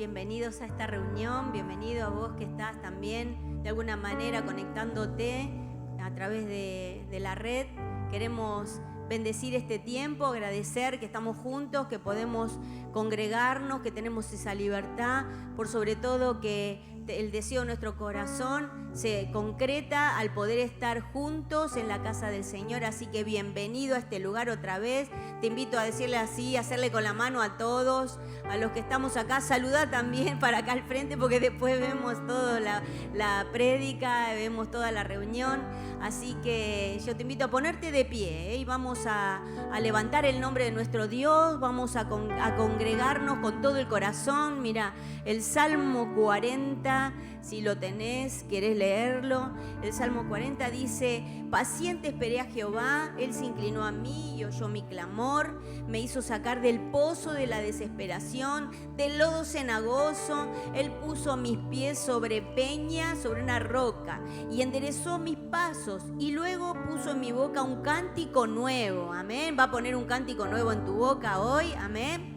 bienvenidos a esta reunión, bienvenido a vos que estás también de alguna manera conectándote a través de la red. Queremos bendecir este tiempo, agradecer que estamos juntos, que podemos congregarnos, que tenemos esa libertad, por sobre todo que el deseo de nuestro corazón se concreta al poder estar juntos en la casa del Señor. Así que bienvenido a este lugar otra vez. Te invito a decirle así, a hacerle con la mano a todos, a los que estamos acá. Saluda también para acá al frente, porque después vemos toda la prédica, vemos toda la reunión. Así que yo te invito a ponerte de pie, y vamos a levantar el nombre de nuestro Dios. Vamos a congregarnos con todo el corazón. Mira, el Salmo 40, si lo tenés, querés leerlo. El Salmo 40 dice: paciente esperé a Jehová, Él se inclinó a mí y oyó mi clamor, me hizo sacar del pozo de la desesperación, del lodo cenagoso. Él puso mis pies sobre peña, sobre una roca, y enderezó mis pasos, y luego puso en mi boca un cántico nuevo. Amén. Va a poner un cántico nuevo en tu boca hoy. Amén.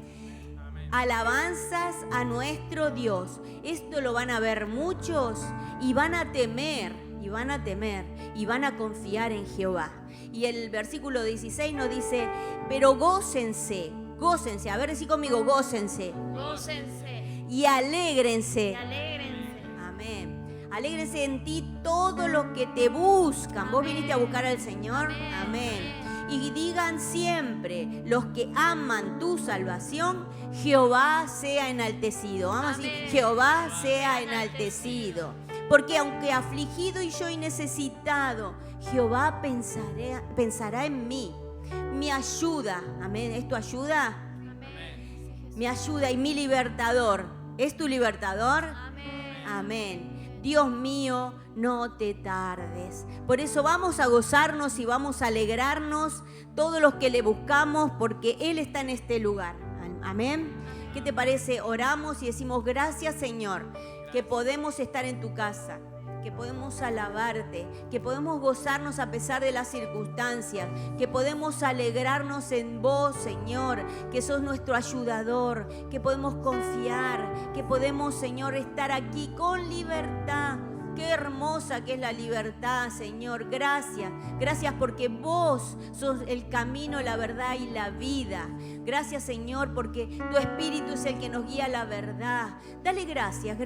Alabanzas a nuestro Dios. Esto lo van a ver muchos y van a temer, y van a confiar en Jehová. Y el versículo 16 nos dice: pero gócense. A ver, decí conmigo: gócense. Y alégrense. Amén. Alégrense en ti todos los que te buscan. Vos viniste a buscar al Señor. Amén. Y digan siempre los que aman tu salvación: Jehová sea enaltecido. Vamos a decir: Jehová sea enaltecido. Porque aunque afligido y yo y necesitado, Jehová pensará en mí. Mi ayuda. Amén. ¿Es tu ayuda? Amén. Mi ayuda y mi libertador. ¿Es tu libertador? Amén. Amén. Dios mío, no te tardes. Por eso vamos a gozarnos y vamos a alegrarnos todos los que le buscamos, porque Él está en este lugar. Amén. ¿Qué te parece? Oramos y decimos: gracias, Señor, que podemos estar en tu casa, que podemos alabarte, que podemos gozarnos a pesar de las circunstancias, que podemos alegrarnos en vos, Señor, que sos nuestro ayudador, que podemos confiar, que podemos, Señor, estar aquí con libertad. Qué hermosa que es la libertad, Señor. Gracias. Gracias porque vos sos el camino, la verdad y la vida. Gracias, Señor, porque tu Espíritu es el que nos guía a la verdad. Dale gracias.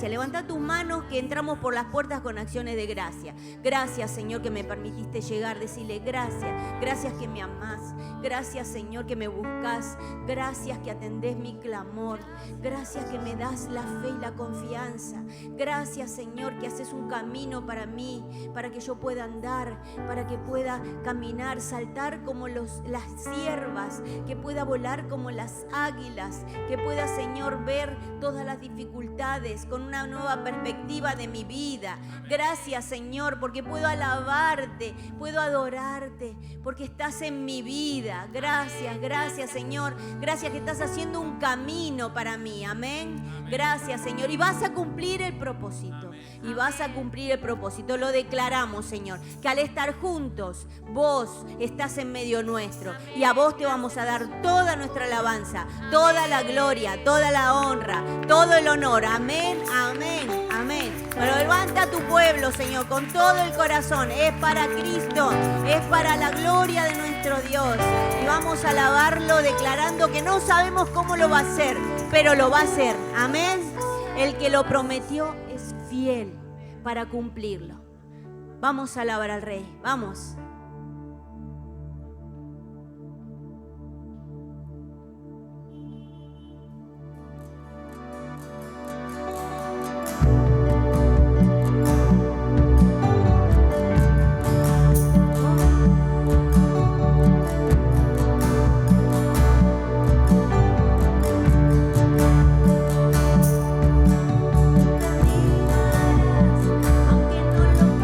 Levanta tus manos, que entramos por las puertas con acciones de gracia. Gracias, Señor, que me permitiste llegar. Decirle gracias. Gracias que me amás. Gracias, Señor, que me buscas. Gracias que atendés mi clamor. Gracias que me das la fe y la confianza. Gracias, Señor, que haces un camino para mí, para que yo pueda andar, para que pueda caminar, saltar como las ciervas, que pueda volar como las águilas, que pueda, Señor, ver todas las dificultades con una nueva perspectiva de mi vida. Gracias, Señor, porque puedo alabarte, puedo adorarte, porque estás en mi vida. Gracias, Señor. Gracias que estás haciendo un camino para mí. Amén. Gracias, Señor. Y vas a cumplir el propósito. Y vas a cumplir el propósito. Lo declaramos, Señor, que al estar juntos, vos estás en medio nuestro. Y a vos te vamos a dar toda nuestra alabanza, toda la gloria, toda la honra, todo el honor. Amén. Pero levanta a tu pueblo, Señor, con todo el corazón. Es para Cristo, es para la gloria de nuestro Dios. Y vamos a alabarlo declarando que no sabemos cómo lo va a hacer, pero lo va a hacer. Amén. El que lo prometió es fiel para cumplirlo. Vamos a alabar al Rey. Vamos. Aunque no lo pueda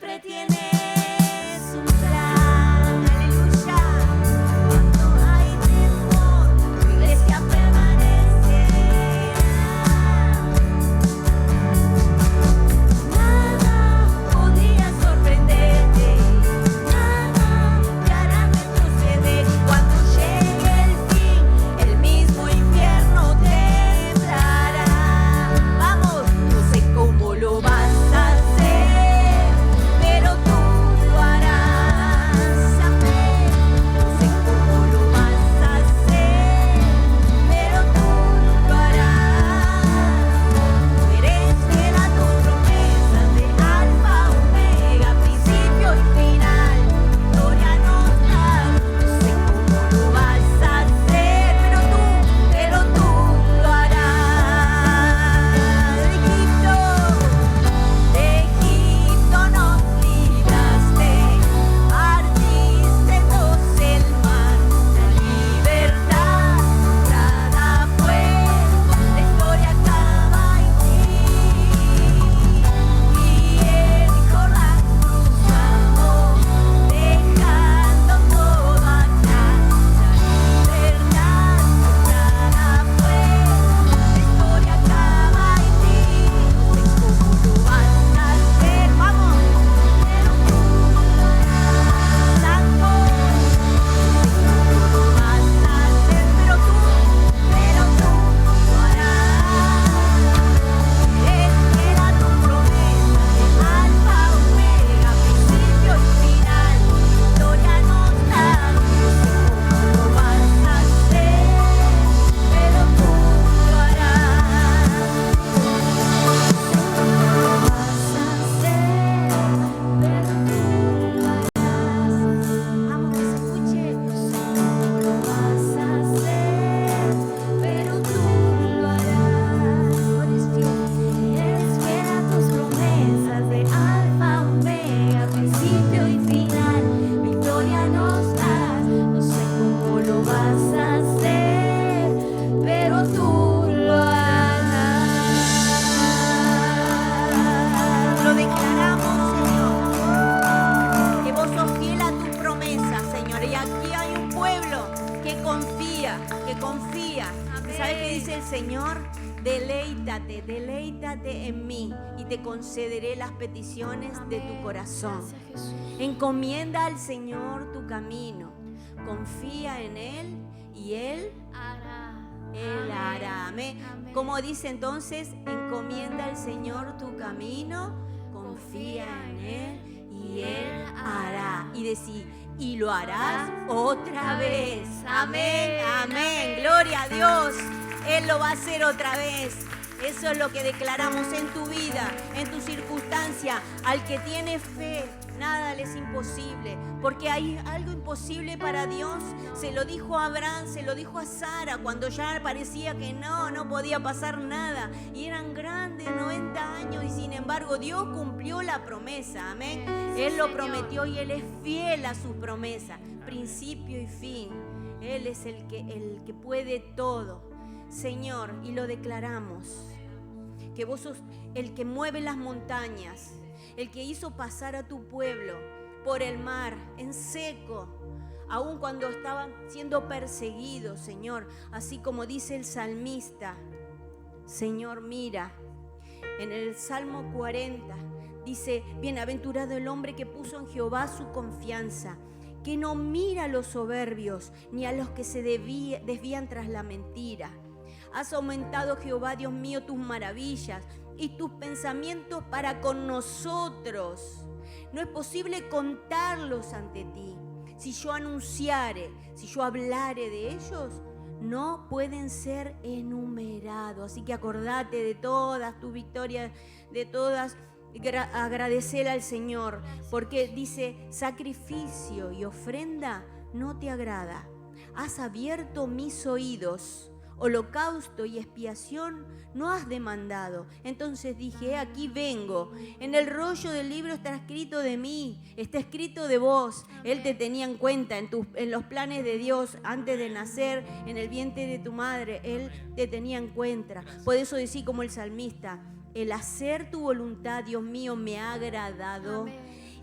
siempre tienes un plan. Aleluya. Cuando hay temor, tu iglesia permanecerá. Nada podría sorprenderte, nada te hará retroceder. Cuando llegue el fin, el mismo infierno temblará. Vamos, no sé cómo lo vas a hacer, pero tú lo harás. Amén. No sé cómo lo vas a hacer, pero tú lo harás. Tú eres fiel a tus promesas, de alfa, omega, principio y final. Gloria nos das. No sé cómo lo vas a hacer, pero tú lo harás. De Egipto nos libraste, partiste todos el mar, la libertad dada fue, la historia acaba en ti. Y el Jordán cruzamos, dejando todo atrás, la libertad dada fue, la historia acaba en ti. No sé cómo lo vas a hacer, vamos, pero tú lo harás. Santo, no sé cómo lo vas a hacer, pero tú lo harás. Eres fiel a tu promesa, de alfa, omega, principio y final. Gloria nos das. No sé cómo lo vas a hacer, pero tú lo harás. Vamos, que se escuche. No sé cómo lo vas a hacer, pero tú lo harás. Eres fiel a tus promesas, de alfa, omega, principio y final. Victoria nos das. No sé cómo lo vas a hacer, pero tú lo harás. Lo declaramos, Señor, que vos sos fiel a tus promesas, Señor. Y aquí hay un pueblo que confía, ¿Sabes qué dice el Señor? Deleítate en mí y te concederé las peticiones de tu corazón. Encomienda al Señor tu camino, confía en Él y Él hará. Amén. Como dice entonces, encomienda al Señor tu camino, confía en Él y Él hará. Y decir, y lo harás otra vez. Amén, amén. Gloria a Dios. Él lo va a hacer otra vez. Eso es lo que declaramos en tu vida, en tu circunstancia. Al que tiene fe, nada le es imposible, porque hay algo imposible para Dios. Se lo dijo a Abraham, se lo dijo a Sara, cuando ya parecía que no podía pasar nada. Y eran grandes, 90 años, y sin embargo Dios cumplió la promesa. Amén. Él lo prometió y Él es fiel a su promesa, principio y fin. Él es el que puede todo. Señor, y lo declaramos, que vos sos el que mueve las montañas, el que hizo pasar a tu pueblo por el mar en seco, aun cuando estaban siendo perseguidos, Señor, así como dice el salmista. Señor, mira, en el Salmo 40 dice, bienaventurado el hombre que puso en Jehová su confianza, que no mira a los soberbios ni a los que se desvían tras la mentira. Has aumentado, Jehová, Dios mío, tus maravillas y tus pensamientos para con nosotros. No es posible contarlos ante ti. Si yo anunciare, si yo hablare de ellos, no pueden ser enumerados. Así que acordate de todas tus victorias, de todas. Agradecer al Señor, porque dice, sacrificio y ofrenda no te agrada. Has abierto mis oídos, holocausto y expiación no has demandado. Entonces dije, aquí vengo. En el rollo del libro está escrito de mí, está escrito de vos. Él te tenía en cuenta en los planes de Dios antes de nacer en el vientre de tu madre. Él te tenía en cuenta. Por eso decía como el salmista, el hacer tu voluntad, Dios mío, me ha agradado.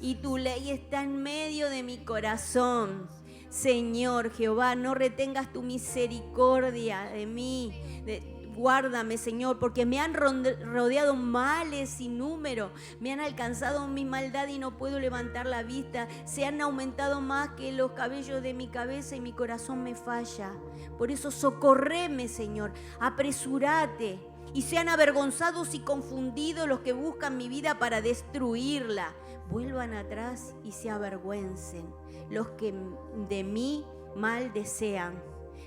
y tu ley está en medio de mi corazón. Señor Jehová, no retengas tu misericordia de mí. Guárdame, Señor, porque me han rodeado males sin número. Me han alcanzado mi maldad y no puedo levantar la vista. Se han aumentado más que los cabellos de mi cabeza y mi corazón me falla. Por eso socórreme, Señor. Apresúrate. Y sean avergonzados y confundidos los que buscan mi vida para destruirla. Vuelvan atrás y se avergüencen los que de mí mal desean.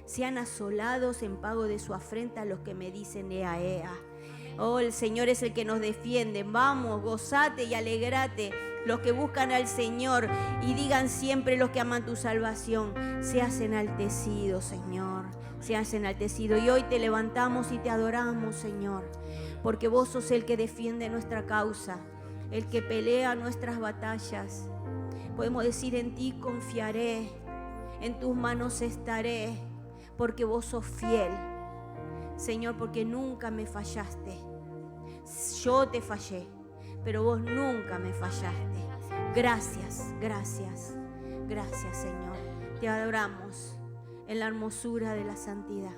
Sean asolados en pago de su afrenta los que me dicen ea, ea. Oh, el Señor es el que nos defiende. Vamos, gozate y alegrate los que buscan al Señor, y digan siempre los que aman tu salvación: seas enaltecido, Señor, seas enaltecido. Y hoy te levantamos y te adoramos, Señor, porque vos sos el que defiende nuestra causa, el que pelea nuestras batallas. Podemos decir: en ti confiaré, en tus manos estaré, porque vos sos fiel, Señor, porque nunca me fallaste. Yo te fallé, pero vos nunca me fallaste. Gracias, gracias, gracias, Señor. Te adoramos en la hermosura de la santidad.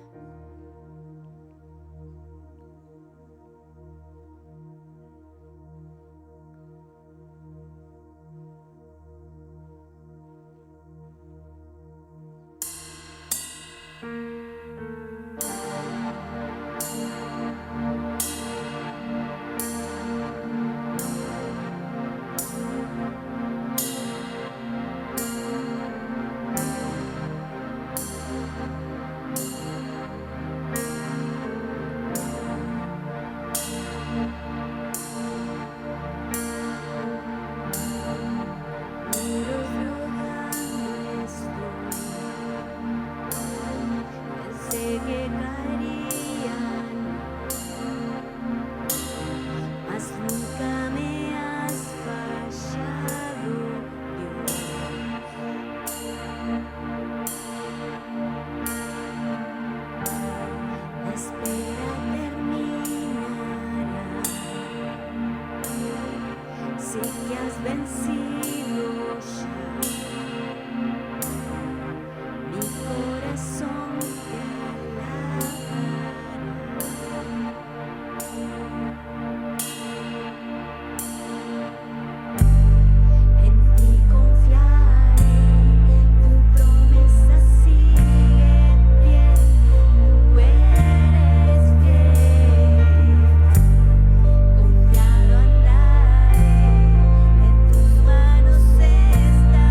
Confiado andaré, en tus manos estaré.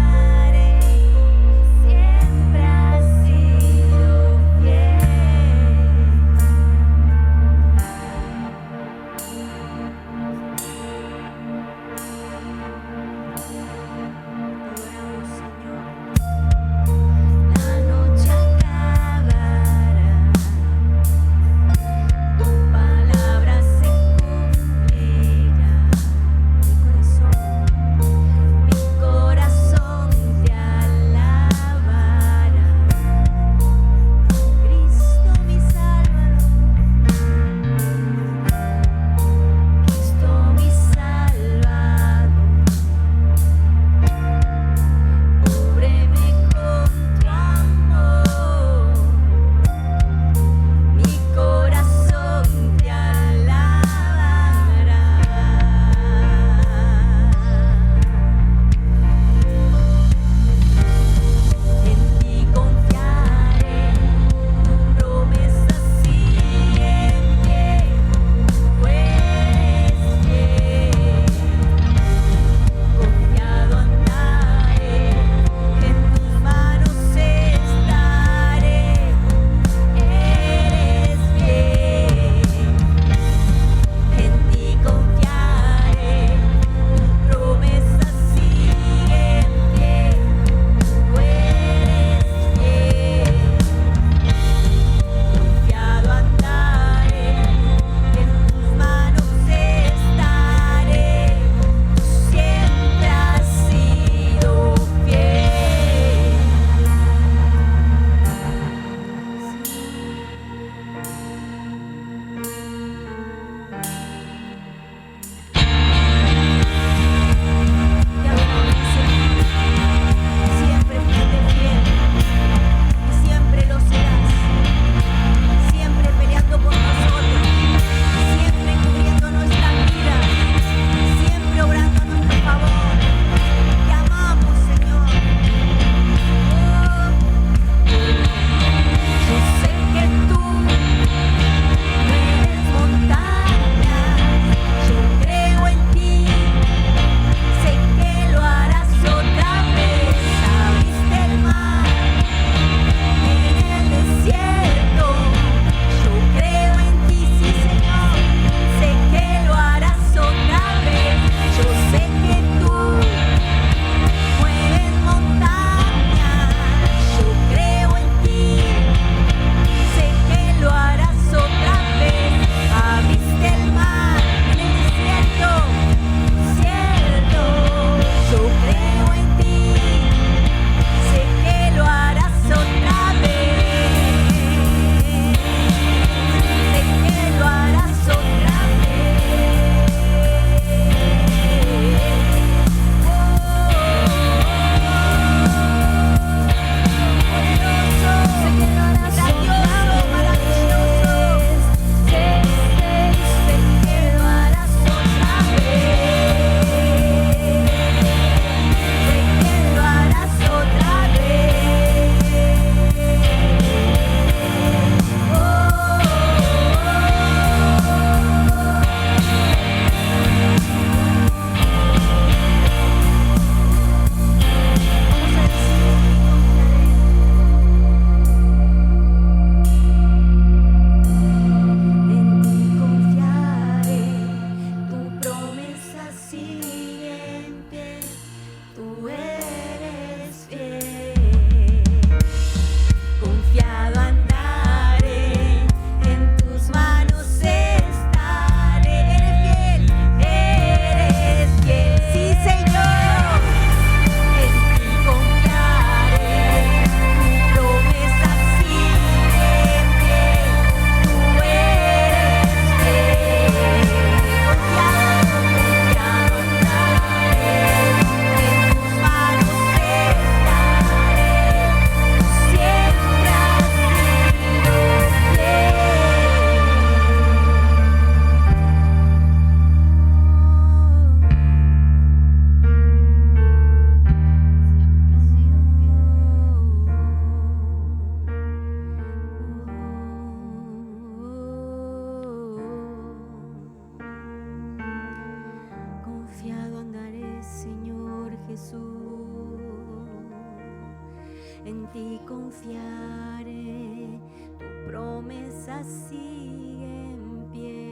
en ti confiaré, tu promesa sigue en pie.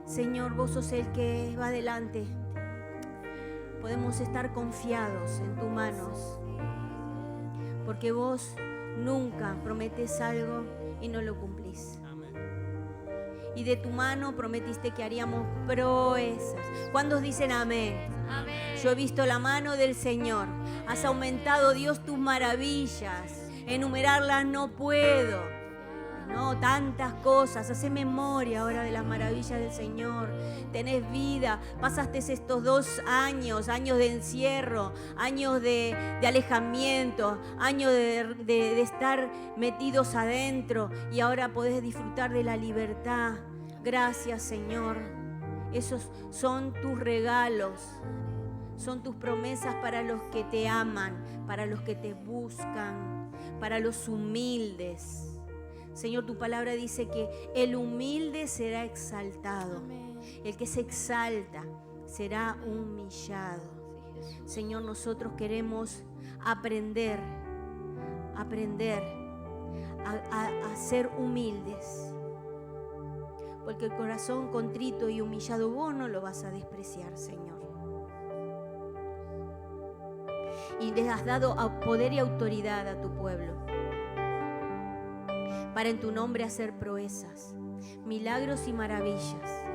Señor, vos sos el que va adelante. Podemos estar confiados en tus manos, porque vos nunca prometes algo y no lo cumplís. Y de tu mano prometiste que haríamos proezas. ¿Cuántos dicen amén? Amén. Yo he visto la mano del Señor. Has aumentado, Dios, tus maravillas. Enumerarlas no puedo. No, tantas cosas. Hacé memoria ahora de las maravillas del Señor. Tenés vida. Pasaste estos 2 años, años de encierro, años de alejamiento, años de estar metidos adentro, y ahora podés disfrutar de la libertad. Gracias, Señor. Esos son tus regalos. Son tus promesas para los que te aman, para los que te buscan, para los humildes. Señor, tu palabra dice que el humilde será exaltado. El que se exalta será humillado. Señor, nosotros queremos aprender a ser humildes. Porque el corazón contrito y humillado vos no lo vas a despreciar, Señor. Y les has dado poder y autoridad a tu pueblo para en tu nombre hacer proezas, milagros y maravillas.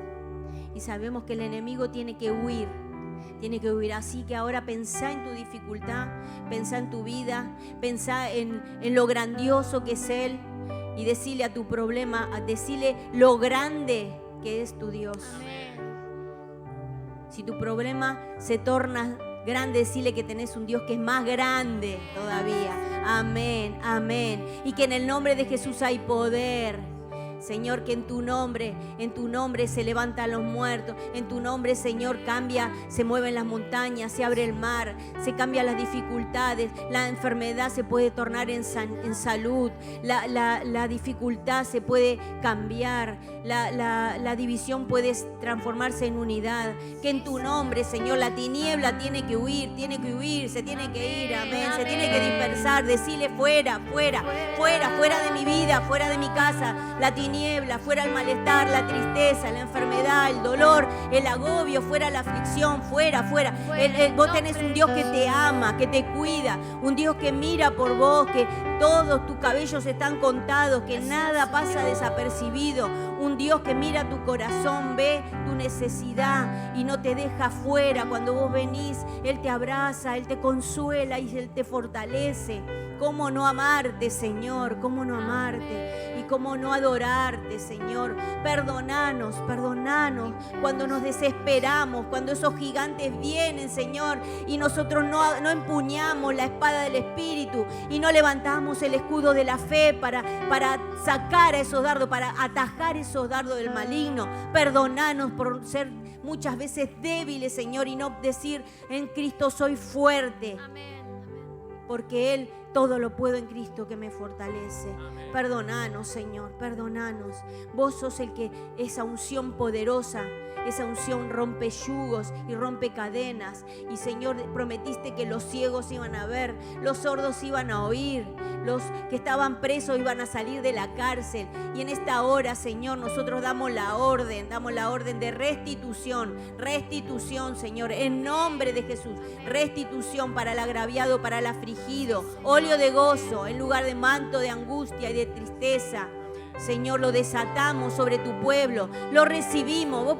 Y sabemos que el enemigo tiene que huir. Así que ahora pensá en tu dificultad, pensá en tu vida, pensá en lo grandioso que es Él, y decile a tu problema, decile lo grande que es tu Dios. Amén. Si tu problema se torna grande, decile que tenés un Dios que es más grande todavía. Amén, amén. Y que en el nombre de Jesús hay poder. Señor, que en tu nombre se levantan los muertos. En tu nombre, Señor, se mueven las montañas, se abre el mar, se cambian las dificultades. La enfermedad se puede tornar en salud. La dificultad se puede cambiar. La división puede transformarse en unidad. Que en tu nombre, Señor, la tiniebla tiene que huir, se tiene que ir, amén. Se tiene que dispersar. Decile fuera de mi vida, fuera de mi casa. La tiniebla, fuera el malestar, la tristeza, la enfermedad, el dolor, el agobio, fuera la aflicción, fuera. Vos tenés un Dios que te ama, que te cuida, un Dios que mira por vos, que todos tus cabellos están contados, que nada pasa desapercibido. Un Dios que mira tu corazón, ve tu necesidad y no te deja fuera. Cuando vos venís, Él te abraza, Él te consuela y Él te fortalece. ¿Cómo no amarte, Señor? ¿Cómo no amarte? Y cómo no adorarte, Señor. Perdonanos cuando nos desesperamos, cuando esos gigantes vienen, Señor, y nosotros no empuñamos la espada del Espíritu y no levantamos el escudo de la fe para sacar a esos dardos, para atajar esos dardos del maligno. Perdonanos por ser muchas veces débiles, Señor, y no decir en Cristo soy fuerte. Amén. Porque Él todo lo puedo en Cristo que me fortalece. Amén. Perdonanos, Señor, perdonanos. Vos sos el que esa unción poderosa, esa unción rompe yugos y rompe cadenas. Y Señor, prometiste que los ciegos iban a ver, los sordos iban a oír, los que estaban presos iban a salir de la cárcel. Y en esta hora, Señor, nosotros damos la orden de restitución, Señor, en nombre de Jesús. Restitución para el agraviado, para el afligido, óleo de gozo en lugar de manto de angustia y de tristeza. Señor, lo desatamos sobre tu pueblo, lo recibimos.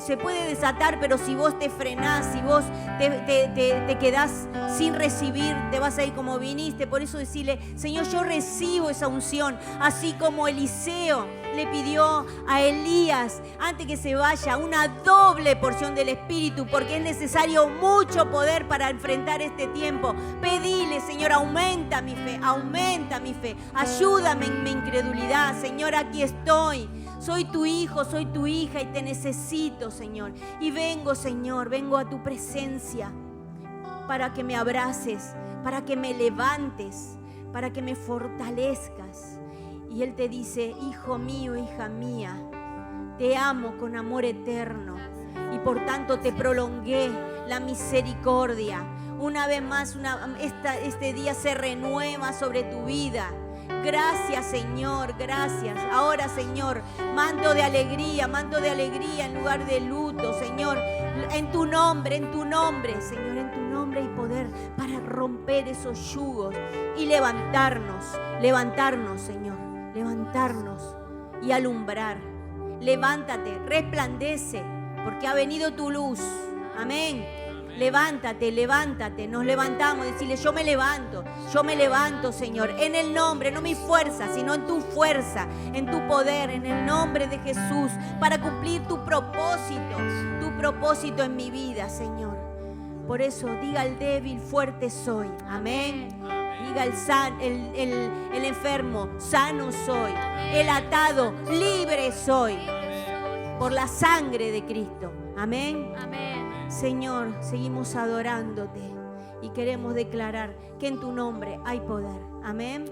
Se puede desatar, pero si vos te frenás, si vos te quedás sin recibir, te vas a ir como viniste. Por eso decirle, Señor, yo recibo esa unción, así como Eliseo le pidió a Elías antes que se vaya una doble porción del Espíritu, porque es necesario mucho poder para enfrentar este tiempo. Pedile, Señor, aumenta mi fe, ayúdame en mi incredulidad. Señor, aquí estoy. Soy tu hijo, soy tu hija y te necesito, Señor. Y vengo, Señor, vengo a tu presencia para que me abraces, para que me levantes, para que me fortalezcas. Y Él te dice, hijo mío, hija mía, te amo con amor eterno y por tanto te prolongué la misericordia. Una vez más, este día se renueva sobre tu vida. Gracias, Señor, gracias. Ahora, Señor, manto de alegría en lugar de luto, Señor. En tu nombre, Señor, en tu nombre hay poder para romper esos yugos y levantarnos, Señor, levantarnos y alumbrar. Levántate, resplandece, porque ha venido tu luz. Amén. Levántate, nos levantamos, decirle: yo me levanto, Señor, en el nombre, no mi fuerza, sino en tu fuerza, en tu poder, en el nombre de Jesús, para cumplir tu propósito en mi vida, Señor. Por eso diga al débil: fuerte soy. Amén. Diga el enfermo: sano soy. El atado: libre soy. Por la sangre de Cristo. Amén. Señor, seguimos adorándote y queremos declarar que en tu nombre hay poder. Amén.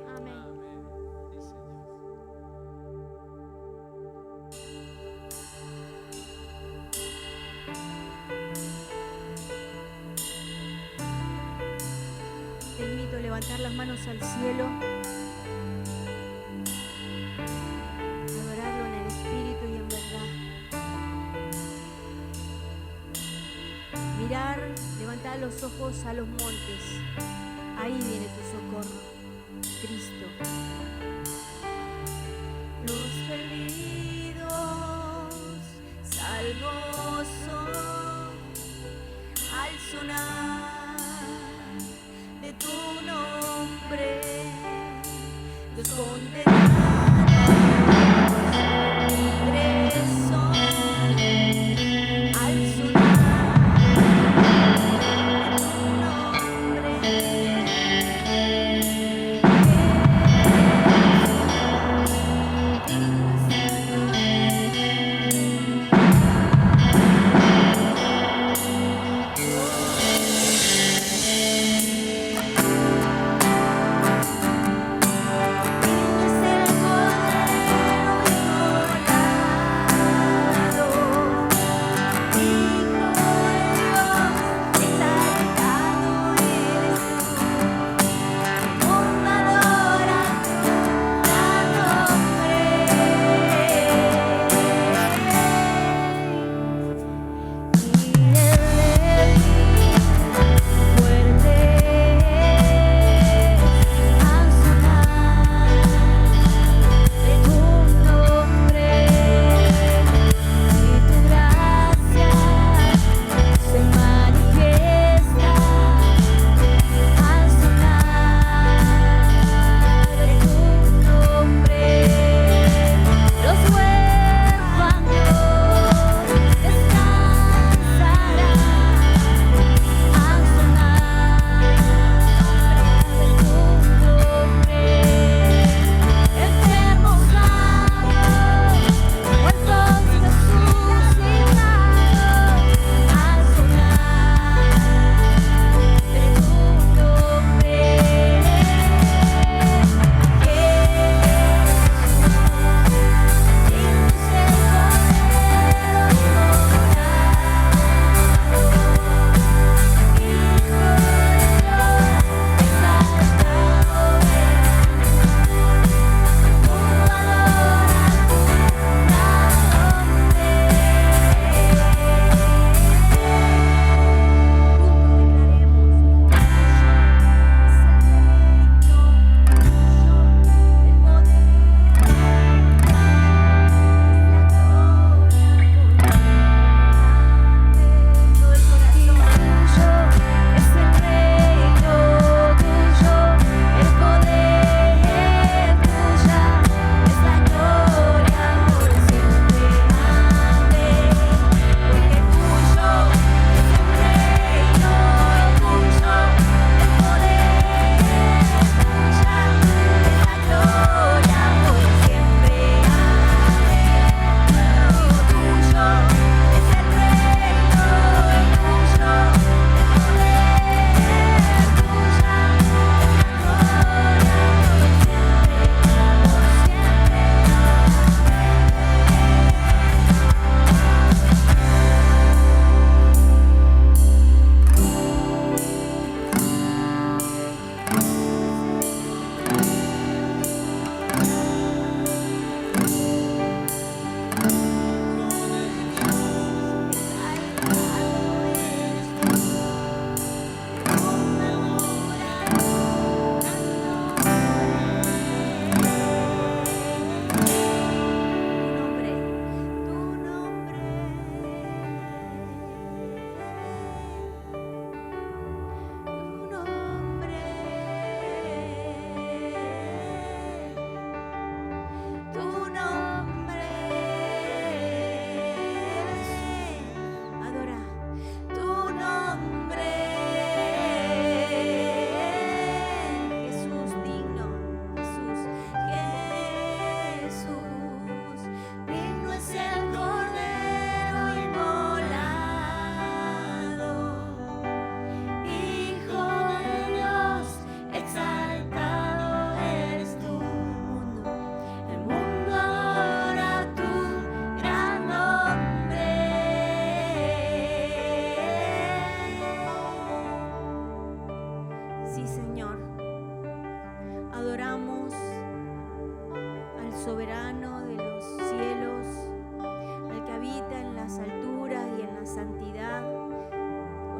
Te invito a levantar las manos al cielo, adorarlo en el Espíritu y en verdad. Mirar, levantar los ojos a los montes. Ahí viene tu socorro, Cristo. Los perdidos, salvos son al sonar de tu nombre. Los condenados, libres son al sonar.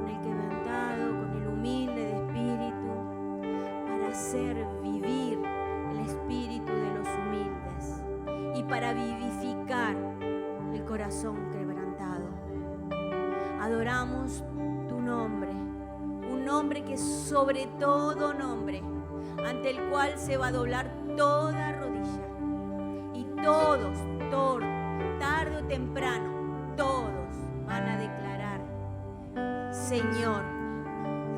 con el quebrantado, con el humilde de espíritu, para hacer vivir el espíritu de los humildes y para vivificar el corazón quebrantado. Adoramos tu nombre, un nombre que es sobre todo nombre, ante el cual se va a doblar toda rodilla. Y todos, tarde o temprano, todos van a declarar: Señor,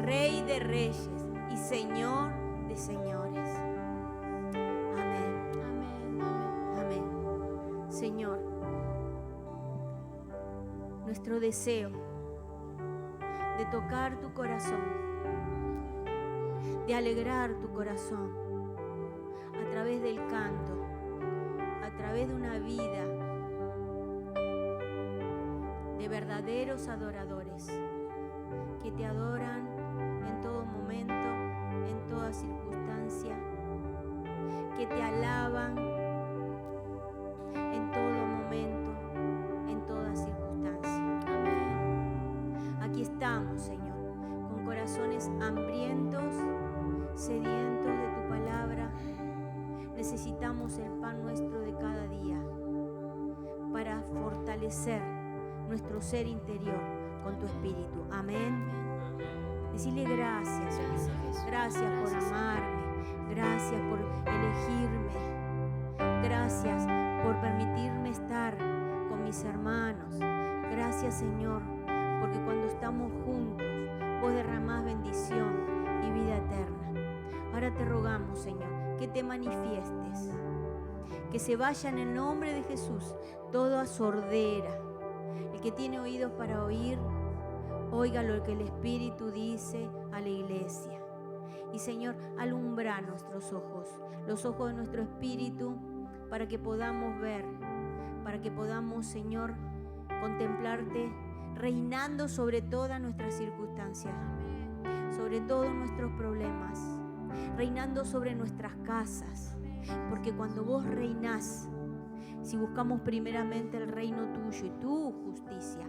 Rey de reyes y Señor de señores. Amén. Amén, amén. Amén. Señor, nuestro deseo de tocar tu corazón, de alegrar tu corazón a través del canto, a través de una vida de verdaderos adoradores que te adoran en todo momento, en toda circunstancia, que te alaban en todo momento, en toda circunstancia. Amén. Aquí estamos, Señor, con corazones hambrientos, sedientos de tu palabra. Necesitamos el pan nuestro de cada día para fortalecer nuestro ser interior con tu espíritu. Amén. Decirle gracias, Señor. Gracias por amarme. Gracias por elegirme. Gracias por permitirme estar con mis hermanos. Gracias, Señor, porque cuando estamos juntos, vos derramás bendición y vida eterna. Ahora te rogamos, Señor, que te manifiestes, que se vaya en el nombre de Jesús toda sordera. El que tiene oídos para oír, oiga lo que el Espíritu dice a la iglesia. Y Señor, alumbra nuestros ojos, los ojos de nuestro espíritu, para que podamos ver, para que podamos, Señor, contemplarte reinando sobre todas nuestras circunstancias, sobre todos nuestros problemas, reinando sobre nuestras casas. Porque cuando vos reinás, si buscamos primeramente el reino tuyo y tu justicia,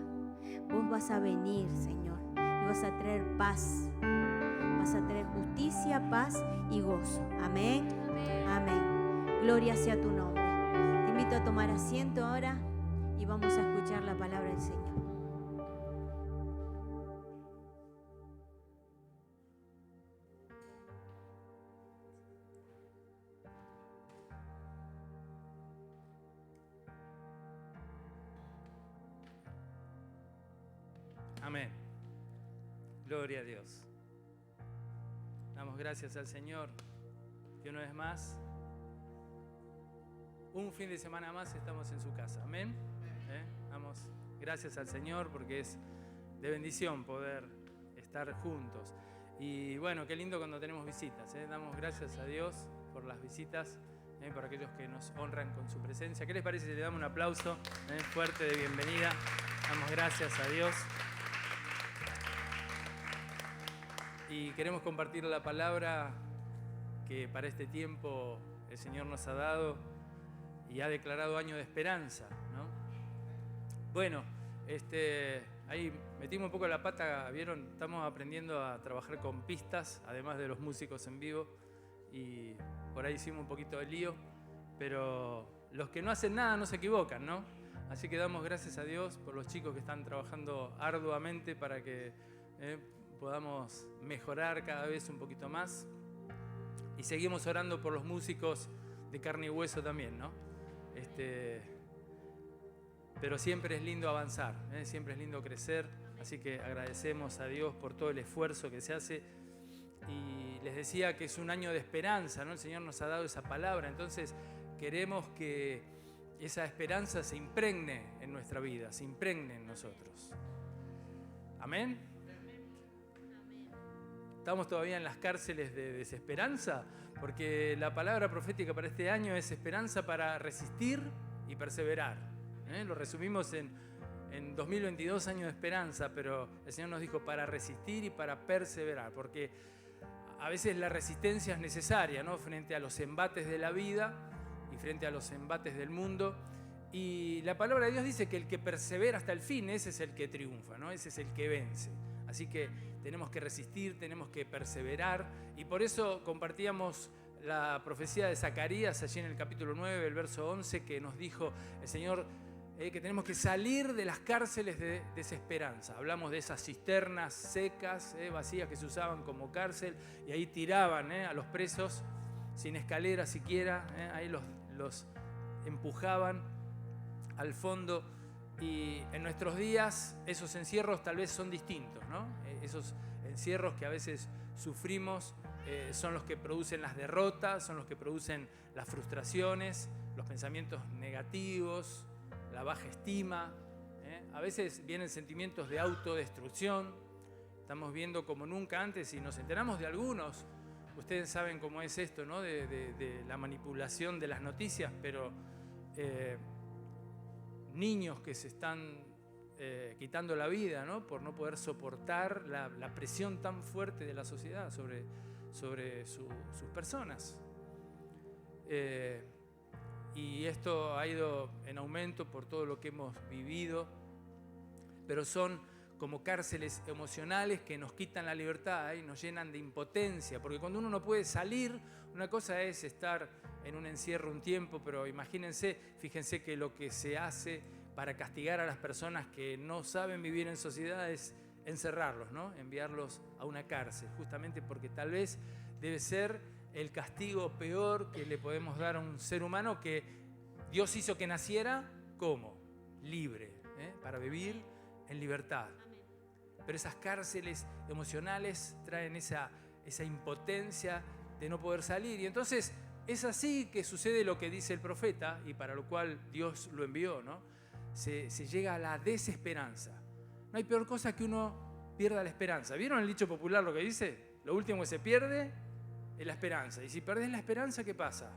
vos vas a venir, Señor, y vas a traer paz. Vas a traer justicia, paz y gozo. Amén. Amén. Gloria sea tu nombre. Te invito a tomar asiento ahora y vamos a escuchar la palabra del Señor. Amén. Gloria a Dios. Damos gracias al Señor que una vez más, un fin de semana más, estamos en su casa. Amén. Damos gracias al Señor porque es de bendición poder estar juntos. Y bueno, qué lindo cuando tenemos visitas. Damos gracias a Dios por las visitas, por aquellos que nos honran con su presencia. ¿Qué les parece si le damos un aplauso fuerte de bienvenida? Damos gracias a Dios. Y queremos compartir la palabra que para este tiempo el Señor nos ha dado y ha declarado año de esperanza, ¿no? Bueno, ahí metimos un poco la pata, ¿vieron? Estamos aprendiendo a trabajar con pistas, además de los músicos en vivo, y por ahí hicimos un poquito de lío, pero los que no hacen nada no se equivocan, ¿no? Así que damos gracias a Dios por los chicos que están trabajando arduamente para que podamos mejorar cada vez un poquito más. Y seguimos orando por los músicos de carne y hueso también, ¿no? Pero siempre es lindo avanzar, siempre es lindo crecer. Así que agradecemos a Dios por todo el esfuerzo que se hace. Y les decía que es un año de esperanza, ¿no? El Señor nos ha dado esa palabra. Entonces queremos que esa esperanza se impregne en nuestra vida, se impregne en nosotros. Amén. Estamos todavía en las cárceles de desesperanza, porque la palabra profética para este año es esperanza para resistir y perseverar. Lo resumimos en 2022, año de esperanza, pero el Señor nos dijo para resistir y para perseverar, porque a veces la resistencia es necesaria, ¿no? Frente a los embates de la vida y frente a los embates del mundo. Y la palabra de Dios dice que el que persevera hasta el fin, ese es el que triunfa, ¿no? Ese es el que vence. Así que tenemos que resistir, tenemos que perseverar, y por eso compartíamos la profecía de Zacarías allí en el capítulo 9, el verso 11, que nos dijo el Señor que tenemos que salir de las cárceles de desesperanza. Hablamos de esas cisternas secas, vacías, que se usaban como cárcel, y ahí tiraban a los presos sin escalera siquiera, ahí los empujaban al fondo. Y en nuestros días esos encierros tal vez son distintos, ¿no? Esos encierros que a veces sufrimos son los que producen las derrotas, son los que producen las frustraciones, los pensamientos negativos, la baja estima. A veces vienen sentimientos de autodestrucción. Estamos viendo como nunca antes, y nos enteramos de algunos. Ustedes saben cómo es esto, ¿no? De la manipulación de las noticias, pero niños que se están quitando la vida, ¿no? Por no poder soportar la presión tan fuerte de la sociedad sobre sus personas. Y esto ha ido en aumento por todo lo que hemos vivido, pero son como cárceles emocionales que nos quitan la libertad y nos llenan de impotencia, porque cuando uno no puede salir, una cosa es estar en un encierro un tiempo, pero fíjense que lo que se hace para castigar a las personas que no saben vivir en sociedad es encerrarlos, ¿no? Enviarlos a una cárcel, justamente porque tal vez debe ser el castigo peor que le podemos dar a un ser humano que Dios hizo que naciera, ¿cómo? Libre, para vivir en libertad. Pero esas cárceles emocionales traen esa impotencia de no poder salir. Y entonces es así que sucede lo que dice el profeta, y para lo cual Dios lo envió, ¿no? Se llega a la desesperanza. No hay peor cosa que uno pierda la esperanza. ¿Vieron el dicho popular lo que dice? Lo último que se pierde es la esperanza. Y si perdés la esperanza, ¿qué pasa?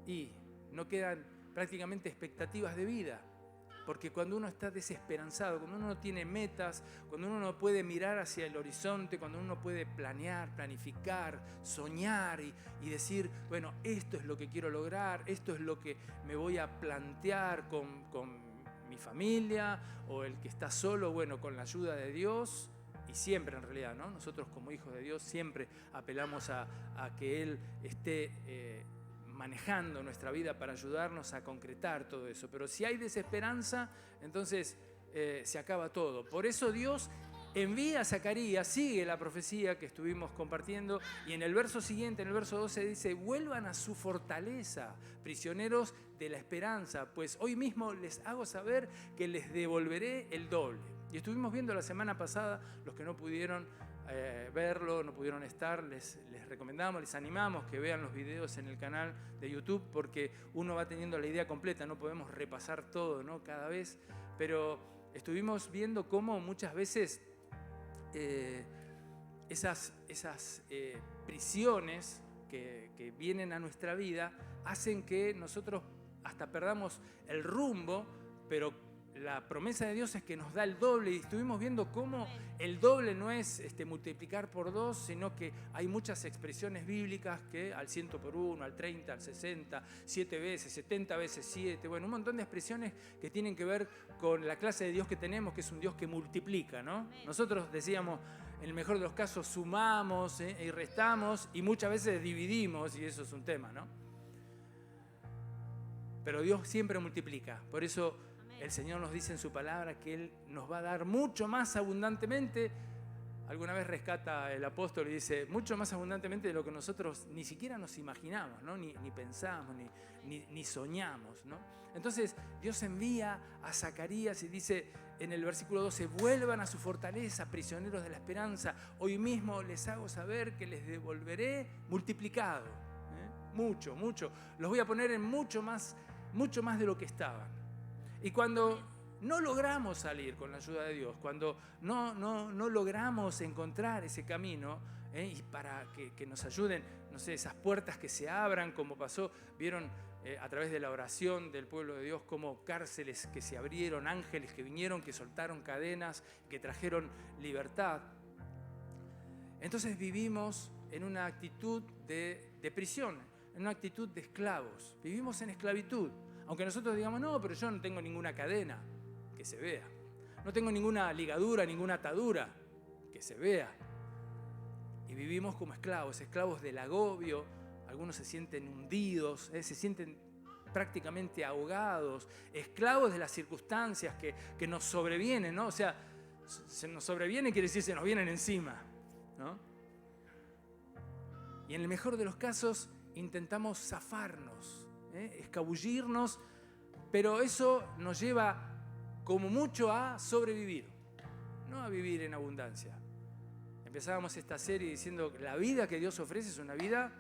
Y no quedan prácticamente expectativas de vida. Porque cuando uno está desesperanzado, cuando uno no tiene metas, cuando uno no puede mirar hacia el horizonte, cuando uno no puede planear, planificar, soñar y decir, bueno, esto es lo que quiero lograr, esto es lo que me voy a plantear con mi familia, o el que está solo, bueno, con la ayuda de Dios. Y siempre, en realidad, ¿no? Nosotros como hijos de Dios siempre apelamos a que Él esté manejando nuestra vida para ayudarnos a concretar todo eso. Pero si hay desesperanza, entonces se acaba todo. Por eso Dios envía a Zacarías, sigue la profecía que estuvimos compartiendo, y en el verso siguiente, en el verso 12, dice: vuelvan a su fortaleza, prisioneros de la esperanza, pues hoy mismo les hago saber que les devolveré el doble. Y estuvimos viendo la semana pasada, los que no pudieron verlo, no pudieron estar, les recomendamos, les animamos que vean los videos en el canal de YouTube, porque uno va teniendo la idea completa, no podemos repasar todo, ¿no? Cada vez, pero estuvimos viendo cómo muchas veces esas prisiones que vienen a nuestra vida hacen que nosotros hasta perdamos el rumbo, pero la promesa de Dios es que nos da el doble, y estuvimos viendo cómo el doble no es multiplicar por 2, sino que hay muchas expresiones bíblicas que al 100 por 1, al 30, al 60, 7 veces, 70 veces 7, bueno, un montón de expresiones que tienen que ver con la clase de Dios que tenemos, que es un Dios que multiplica, ¿no? Nosotros decíamos, en el mejor de los casos, sumamos y restamos, y muchas veces dividimos, y eso es un tema, ¿no? Pero Dios siempre multiplica, por eso el Señor nos dice en su palabra que Él nos va a dar mucho más abundantemente. Alguna vez rescata el apóstol y dice, mucho más abundantemente de lo que nosotros ni siquiera nos imaginamos, ¿no? ni pensamos, ni soñamos, ¿no? Entonces Dios envía a Zacarías y dice en el versículo 12, vuelvan a su fortaleza, prisioneros de la esperanza. Hoy mismo les hago saber que les devolveré multiplicado. Mucho, mucho. Los voy a poner en mucho más de lo que estaban. Y cuando no logramos salir con la ayuda de Dios, cuando no logramos encontrar ese camino, y para que nos ayuden, no sé, esas puertas que se abran, como pasó, vieron a través de la oración del pueblo de Dios, como cárceles que se abrieron, ángeles que vinieron, que soltaron cadenas, que trajeron libertad. Entonces vivimos en una actitud de prisión, en una actitud de esclavos, vivimos en esclavitud. Aunque nosotros digamos, no, pero yo no tengo ninguna cadena, que se vea. No tengo ninguna ligadura, ninguna atadura, que se vea. Y vivimos como esclavos del agobio. Algunos se sienten hundidos, se sienten prácticamente ahogados, esclavos de las circunstancias que nos sobrevienen, ¿no? O sea, se nos sobreviene quiere decir se nos vienen encima, ¿no? Y en el mejor de los casos intentamos zafarnos, escabullirnos, pero eso nos lleva como mucho a sobrevivir, no a vivir en abundancia. Empezábamos esta serie diciendo que la vida que Dios ofrece es una vida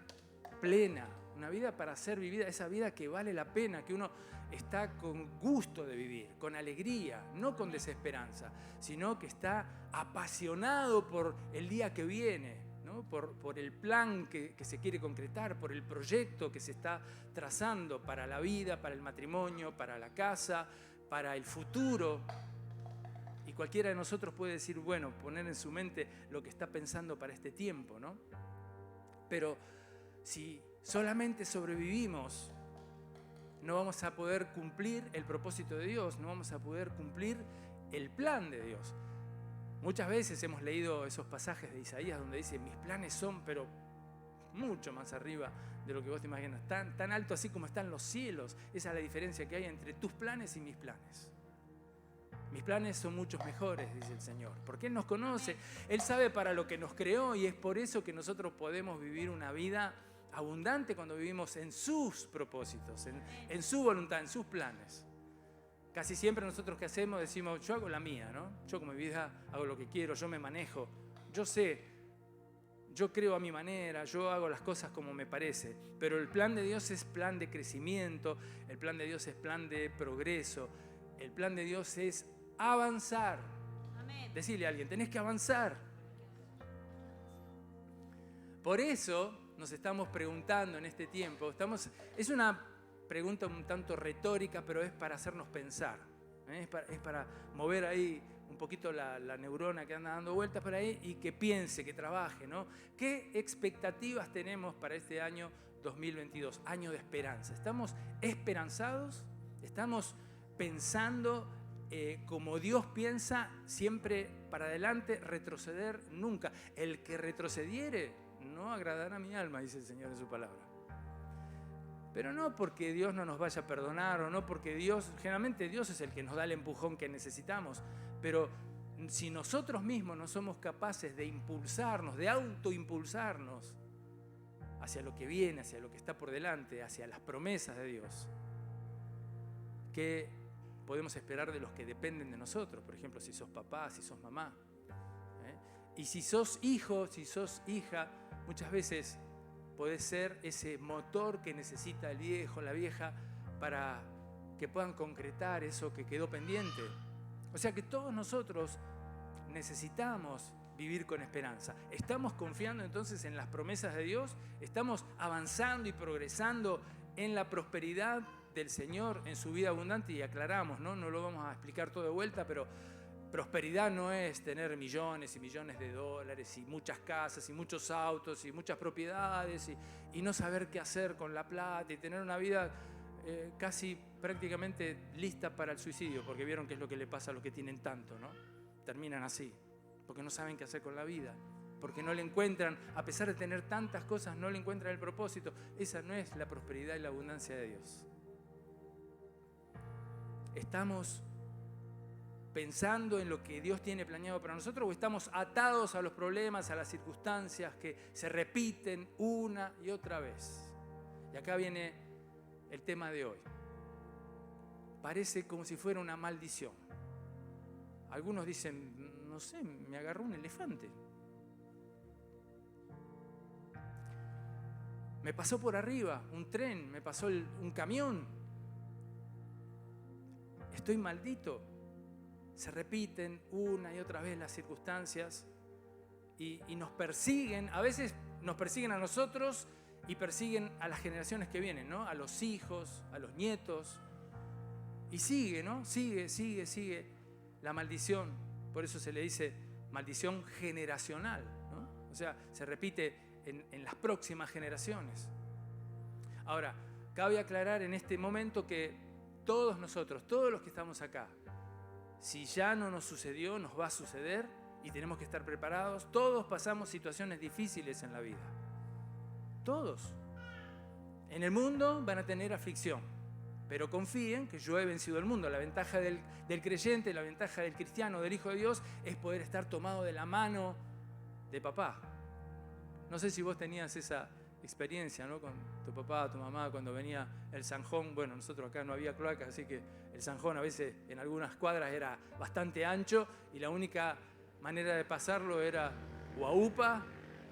plena, una vida para ser vivida, esa vida que vale la pena, que uno está con gusto de vivir, con alegría, no con desesperanza, sino que está apasionado por el día que viene, ¿no? Por el plan que se quiere concretar, por el proyecto que se está trazando para la vida, para el matrimonio, para la casa, para el futuro. Y cualquiera de nosotros puede decir, bueno, poner en su mente lo que está pensando para este tiempo, ¿no? Pero si solamente sobrevivimos, no vamos a poder cumplir el propósito de Dios, no vamos a poder cumplir el plan de Dios. Muchas veces hemos leído esos pasajes de Isaías donde dice, mis planes son, pero mucho más arriba de lo que vos te imaginas, tan alto así como están los cielos. Esa es la diferencia que hay entre tus planes y mis planes. Mis planes son muchos mejores, dice el Señor, porque Él nos conoce, Él sabe para lo que nos creó y es por eso que nosotros podemos vivir una vida abundante cuando vivimos en sus propósitos, en su voluntad, en sus planes. Casi siempre nosotros ¿qué hacemos? Decimos, yo hago la mía, ¿no? Yo con mi vida hago lo que quiero, yo me manejo, yo sé, yo creo a mi manera, yo hago las cosas como me parece. Pero el plan de Dios es plan de crecimiento, el plan de Dios es plan de progreso, el plan de Dios es avanzar. Amén. Decirle a alguien, tenés que avanzar. Por eso nos estamos preguntando en este tiempo, es una pregunta un tanto retórica, pero es para hacernos pensar, es para mover ahí un poquito la neurona que anda dando vueltas por ahí y que piense, que trabaje, ¿no? ¿Qué expectativas tenemos para este año 2022? Año de esperanza. ¿Estamos esperanzados? ¿Estamos pensando como Dios piensa, siempre para adelante, retroceder nunca? El que retrocediere no agradará a mi alma, dice el Señor en su palabra. Pero no porque Dios no nos vaya a perdonar o no porque generalmente Dios es el que nos da el empujón que necesitamos, pero si nosotros mismos no somos capaces de impulsarnos, de autoimpulsarnos hacia lo que viene, hacia lo que está por delante, hacia las promesas de Dios, ¿qué podemos esperar de los que dependen de nosotros? Por ejemplo, si sos papá, si sos mamá. Y si sos hijo, si sos hija, muchas veces podés ser ese motor que necesita el viejo, la vieja, para que puedan concretar eso que quedó pendiente. O sea que todos nosotros necesitamos vivir con esperanza. ¿Estamos confiando entonces en las promesas de Dios? ¿Estamos avanzando y progresando en la prosperidad del Señor, en su vida abundante? Y aclaramos, ¿no? No lo vamos a explicar todo de vuelta, pero prosperidad no es tener millones y millones de dólares y muchas casas y muchos autos y muchas propiedades y no saber qué hacer con la plata y tener una vida casi prácticamente lista para el suicidio, porque vieron qué es lo que le pasa a los que tienen tanto, ¿no? Terminan así, porque no saben qué hacer con la vida, porque no le encuentran, a pesar de tener tantas cosas, no le encuentran el propósito. Esa no es la prosperidad y la abundancia de Dios. ¿Estamos pensando en lo que Dios tiene planeado para nosotros o estamos atados a los problemas, a las circunstancias que se repiten una y otra vez? Y acá viene el tema de hoy. Parece como si fuera una maldición. Algunos dicen, no sé, me agarró un elefante. Me pasó por arriba un tren, me pasó un camión. Estoy maldito. Se repiten una y otra vez las circunstancias y nos persiguen. A veces nos persiguen a nosotros y persiguen a las generaciones que vienen, ¿no? A los hijos, a los nietos. Y sigue, ¿no? Sigue la maldición. Por eso se le dice maldición generacional, ¿no? O sea, se repite en las próximas generaciones. Ahora, cabe aclarar en este momento que todos nosotros, todos los que estamos acá, si ya no nos sucedió, nos va a suceder, y tenemos que estar preparados. Todos pasamos situaciones difíciles en la vida. Todos. En el mundo van a tener aflicción, pero confíen que yo he vencido el mundo. La ventaja del creyente, la ventaja del cristiano, del Hijo de Dios, es poder estar tomado de la mano de papá. No sé si vos tenías esa experiencia, ¿no? Con tu papá, tu mamá, cuando venía el zanjón. Bueno, nosotros acá no había cloacas, así que el zanjón a veces en algunas cuadras era bastante ancho y la única manera de pasarlo era o a UPA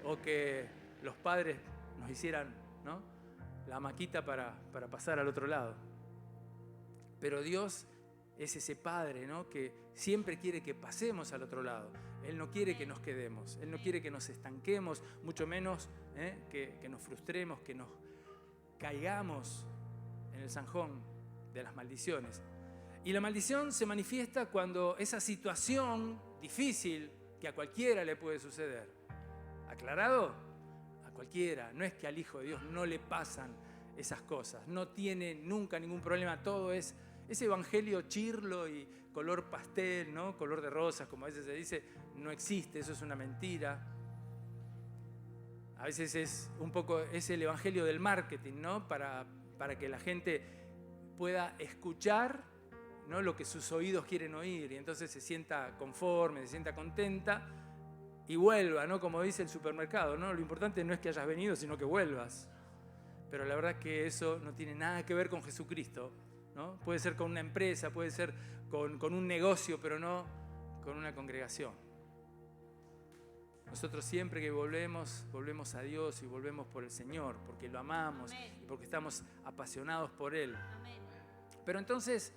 o que los padres nos hicieran, ¿no?, la maquita para pasar al otro lado. Pero Dios es ese Padre, ¿no?, que siempre quiere que pasemos al otro lado. Él no quiere que nos quedemos, Él no quiere que nos estanquemos, mucho menos que nos frustremos, que nos caigamos en el zanjón de las maldiciones. Y la maldición se manifiesta cuando esa situación difícil que a cualquiera le puede suceder. ¿Aclarado? A cualquiera. No es que al Hijo de Dios no le pasan esas cosas. No tiene nunca ningún problema. Todo es ese evangelio chirlo y color pastel, ¿no?, color de rosas, como a veces se dice. No existe, eso es una mentira. A veces es un poco, es el evangelio del marketing, ¿no?, para que la gente pueda escuchar, ¿no?, lo que sus oídos quieren oír, y entonces se sienta conforme, se sienta contenta y vuelva, ¿no?, como dice el supermercado, ¿no? Lo importante no es que hayas venido, sino que vuelvas. Pero la verdad es que eso no tiene nada que ver con Jesucristo, ¿no? Puede ser con una empresa, puede ser con un negocio, pero no con una congregación. Nosotros siempre que volvemos a Dios y volvemos por el Señor, porque lo amamos. Amén. Y porque estamos apasionados por Él. Amén. Pero entonces,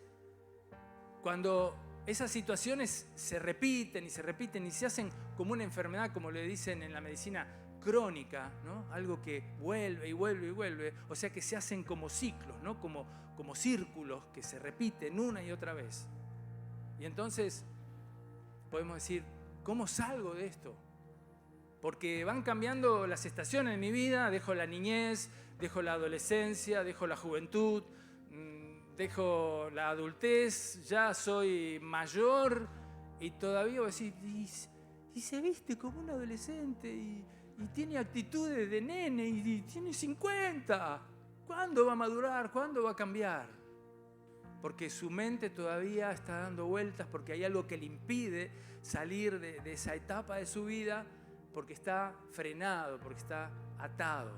cuando esas situaciones se repiten y se hacen como una enfermedad, como le dicen en la medicina crónica, ¿no?, algo que vuelve y vuelve y vuelve, o sea que se hacen como ciclos, ¿no?, como círculos que se repiten una y otra vez. Y entonces podemos decir, ¿cómo salgo de esto? Porque van cambiando las estaciones de mi vida, dejo la niñez, dejo la adolescencia, dejo la juventud, dejo la adultez, ya soy mayor y todavía voy a decir, y se viste como un adolescente y tiene actitudes de nene y tiene 50. ¿Cuándo va a madurar? ¿Cuándo va a cambiar? Porque su mente todavía está dando vueltas, porque hay algo que le impide salir de esa etapa de su vida, porque está frenado, porque está atado.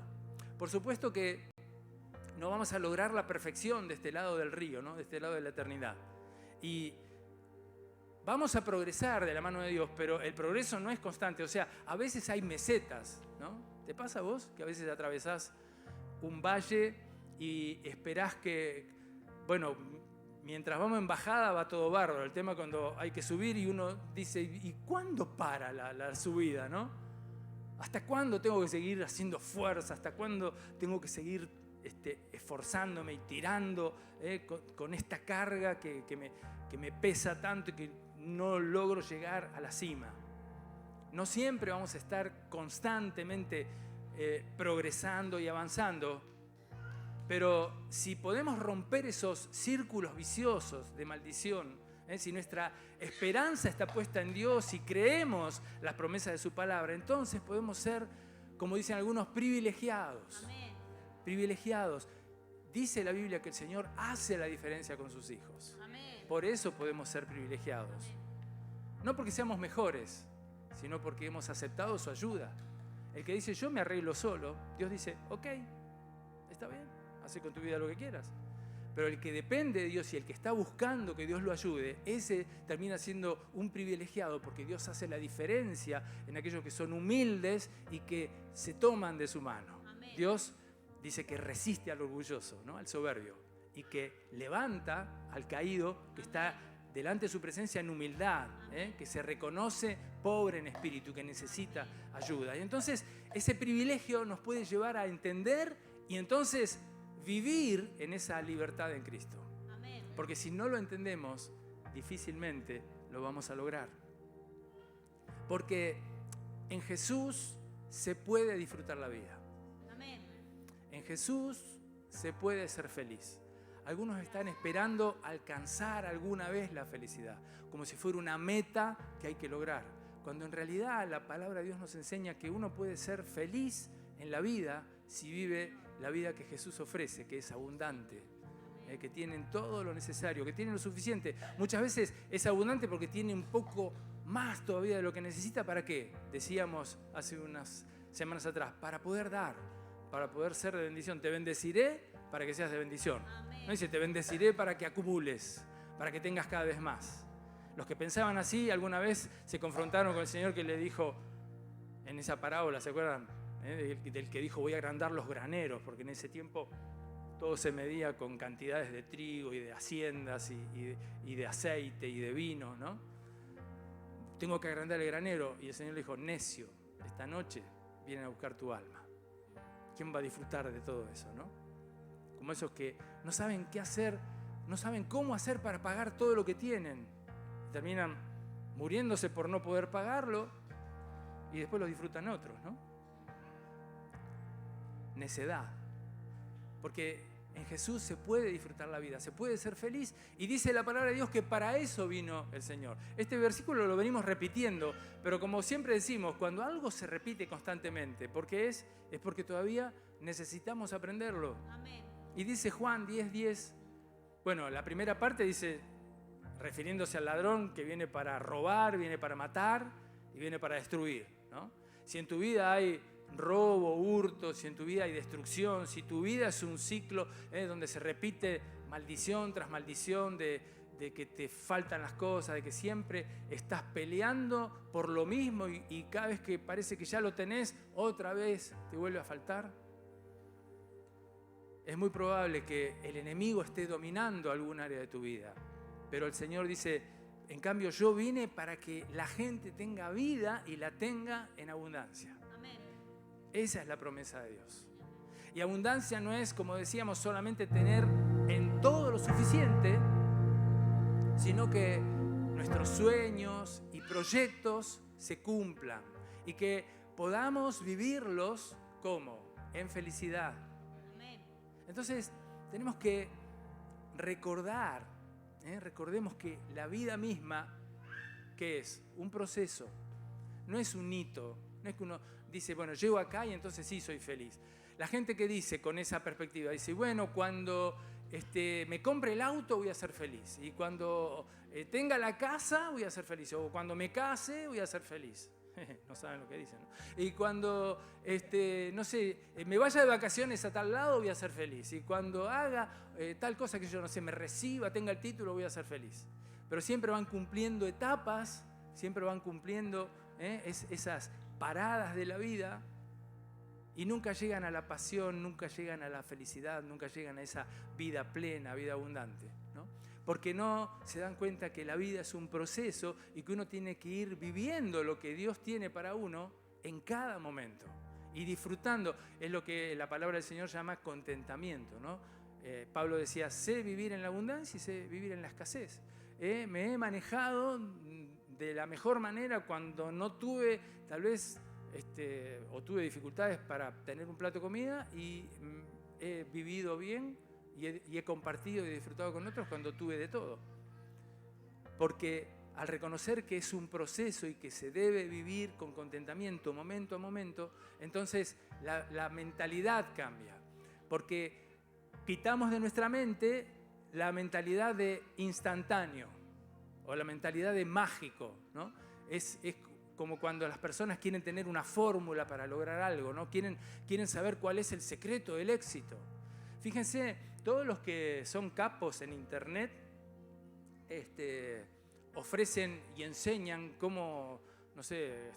Por supuesto que no vamos a lograr la perfección de este lado del río, ¿no?, de este lado de la eternidad. Y vamos a progresar de la mano de Dios, pero el progreso no es constante. O sea, a veces hay mesetas, ¿no? ¿Te pasa a vos que a veces atravesás un valle y esperás que, bueno, mientras vamos en bajada va todo bárbaro? El tema cuando hay que subir y uno dice, ¿y cuándo para la subida, no? ¿Hasta cuándo tengo que seguir haciendo fuerza? ¿Hasta cuándo tengo que seguir esforzándome y tirando con esta carga que me pesa tanto y que no logro llegar a la cima? No siempre vamos a estar constantemente progresando y avanzando, pero si podemos romper esos círculos viciosos de maldición, si nuestra esperanza está puesta en Dios y creemos las promesas de su palabra, entonces podemos ser, como dicen algunos, privilegiados. Amén. Privilegiados. Dice la Biblia que el Señor hace la diferencia con sus hijos. Amén. Por eso podemos ser privilegiados. Amén. No porque seamos mejores, sino porque hemos aceptado su ayuda. El que dice, yo me arreglo solo, Dios dice, ok, está bien, hace con tu vida lo que quieras. Pero el que depende de Dios y el que está buscando que Dios lo ayude, ese termina siendo un privilegiado, porque Dios hace la diferencia en aquellos que son humildes y que se toman de su mano. Amén. Dios dice que resiste al orgulloso, ¿no?, al soberbio, y que levanta al caído que está delante de su presencia en humildad, que se reconoce pobre en espíritu, que necesita ayuda. Y entonces ese privilegio nos puede llevar a entender y entonces vivir en esa libertad en Cristo. Amén. Porque si no lo entendemos, difícilmente lo vamos a lograr. Porque en Jesús se puede disfrutar la vida. Amén. En Jesús se puede ser feliz. Algunos están esperando alcanzar alguna vez la felicidad, como si fuera una meta que hay que lograr, cuando en realidad la palabra de Dios nos enseña que uno puede ser feliz en la vida si vive la vida que Jesús ofrece, que es abundante, que tienen todo lo necesario, que tienen lo suficiente. Muchas veces es abundante porque tiene un poco más todavía de lo que necesita. ¿Para qué? Decíamos hace unas semanas atrás, para poder dar, para poder ser de bendición. Te bendeciré para que seas de bendición. No dice te bendeciré para que acumules, para que tengas cada vez más. Los que pensaban así alguna vez se confrontaron con el Señor que le dijo en esa parábola, ¿se acuerdan? Del que dijo voy a agrandar los graneros, porque en ese tiempo todo se medía con cantidades de trigo y de haciendas y de aceite y de vino, ¿no? Tengo que agrandar el granero. Y el Señor le dijo, necio, esta noche vienen a buscar tu alma. ¿Quién va a disfrutar de todo eso, no? Como esos que no saben qué hacer, no saben cómo hacer para pagar todo lo que tienen. Terminan muriéndose por no poder pagarlo y después lo disfrutan otros, ¿no? Necedad. Porque en Jesús se puede disfrutar la vida, se puede ser feliz. Y dice la palabra de Dios que para eso vino el Señor. Este versículo lo venimos repitiendo, pero como siempre decimos, cuando algo se repite constantemente, ¿por qué es? Es porque todavía necesitamos aprenderlo. Amén. Y dice Juan 10:10, bueno, la primera parte dice, refiriéndose al ladrón que viene para robar, viene para matar y viene para destruir, ¿no? Si en tu vida hay robo, hurto, si en tu vida hay destrucción, si tu vida es un ciclo donde se repite maldición tras maldición, de que te faltan las cosas, de que siempre estás peleando por lo mismo y cada vez que parece que ya lo tenés, otra vez te vuelve a faltar, es muy probable que el enemigo esté dominando algún área de tu vida. Pero el Señor dice, en cambio yo vine para que la gente tenga vida y la tenga en abundancia. Esa es la promesa de Dios. Y abundancia no es, como decíamos, solamente tener en todo lo suficiente, sino que nuestros sueños y proyectos se cumplan y que podamos vivirlos como en felicidad. Entonces tenemos que recordar, recordemos que la vida misma, ¿qué es? Un proceso, no es un hito, no es que uno dice, bueno, llego acá y entonces sí soy feliz. La gente que dice con esa perspectiva, dice, bueno, cuando me compre el auto voy a ser feliz. Y cuando tenga la casa voy a ser feliz. O cuando me case voy a ser feliz. No saben lo que dicen, ¿no? Y cuando, no sé, me vaya de vacaciones a tal lado voy a ser feliz. Y cuando haga tal cosa que yo no sé, me reciba, tenga el título, voy a ser feliz. Pero siempre van cumpliendo etapas, siempre van cumpliendo esas paradas de la vida y nunca llegan a la pasión, nunca llegan a la felicidad, nunca llegan a esa vida plena, vida abundante, ¿no? Porque no se dan cuenta que la vida es un proceso y que uno tiene que ir viviendo lo que Dios tiene para uno en cada momento y disfrutando. Es lo que la palabra del Señor llama contentamiento, ¿no? Pablo decía, sé vivir en la abundancia y sé vivir en la escasez. Me he manejado de la mejor manera cuando no tuve, tal vez, o tuve dificultades para tener un plato de comida y he vivido bien y he compartido y disfrutado con otros cuando tuve de todo. Porque al reconocer que es un proceso y que se debe vivir con contentamiento momento a momento, entonces la mentalidad cambia. Porque quitamos de nuestra mente la mentalidad de instantáneo o la mentalidad de mágico, ¿no? Es como cuando las personas quieren tener una fórmula para lograr algo, ¿no? Quieren saber cuál es el secreto del éxito. Fíjense, todos los que son capos en internet ofrecen y enseñan cómo, no sé,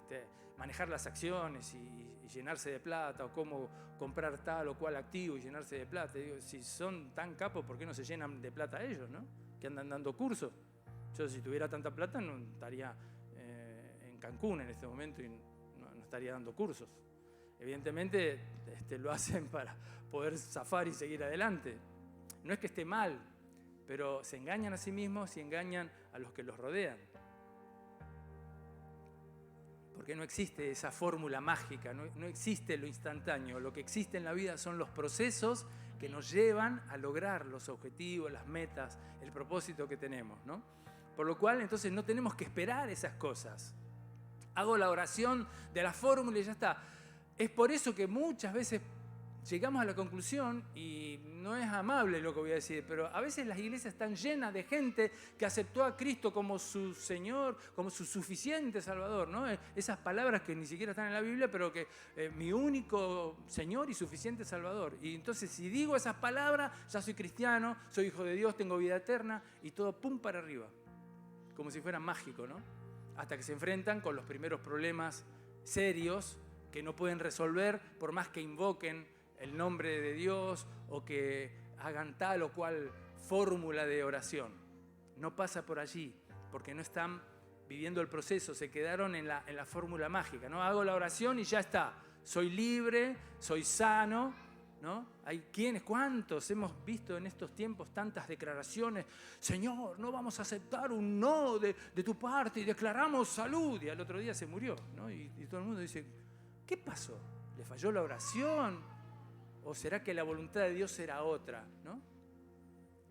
manejar las acciones y llenarse de plata, o cómo comprar tal o cual activo y llenarse de plata. Digo, si son tan capos, ¿por qué no se llenan de plata ellos, no? Que andan dando cursos. Yo, si tuviera tanta plata, no estaría en Cancún en este momento y no estaría dando cursos. Evidentemente lo hacen para poder zafar y seguir adelante. No es que esté mal, pero se engañan a sí mismos y engañan a los que los rodean. Porque no existe esa fórmula mágica, no existe lo instantáneo. Lo que existe en la vida son los procesos que nos llevan a lograr los objetivos, las metas, el propósito que tenemos, ¿no? Por lo cual, entonces, no tenemos que esperar esas cosas. Hago la oración de la fórmula y ya está. Es por eso que muchas veces llegamos a la conclusión, y no es amable lo que voy a decir, pero a veces las iglesias están llenas de gente que aceptó a Cristo como su Señor, como su suficiente Salvador, ¿no? Esas palabras que ni siquiera están en la Biblia, pero que mi único Señor y suficiente Salvador. Y entonces si digo esas palabras, ya soy cristiano, soy hijo de Dios, tengo vida eterna, y todo pum para arriba, como si fuera mágico, ¿no? Hasta que se enfrentan con los primeros problemas serios que no pueden resolver por más que invoquen el nombre de Dios o que hagan tal o cual fórmula de oración. No pasa por allí, porque no están viviendo el proceso, se quedaron en la fórmula mágica, ¿no? Hago la oración y ya está, soy libre, soy sano, ¿no? Hay quienes, ¿cuántos hemos visto en estos tiempos tantas declaraciones? Señor, no vamos a aceptar un no de tu parte y declaramos salud. Y al otro día se murió, ¿no? Y todo el mundo dice, ¿qué pasó? ¿Le falló la oración? ¿O será que la voluntad de Dios era otra? ¿No?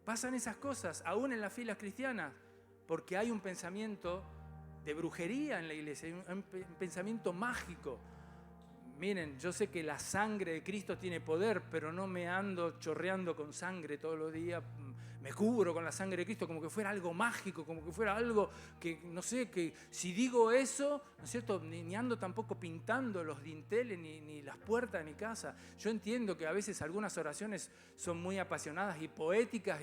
Pasan esas cosas, aún en las filas cristianas, porque hay un pensamiento de brujería en la iglesia, hay un pensamiento mágico. Miren, yo sé que la sangre de Cristo tiene poder, pero no me ando chorreando con sangre todos los días. Me cubro con la sangre de Cristo como que fuera algo mágico, como que fuera algo que, no sé, que si digo eso, ¿no es cierto? Ni ando tampoco pintando los dinteles ni las puertas de mi casa. Yo entiendo que a veces algunas oraciones son muy apasionadas y poéticas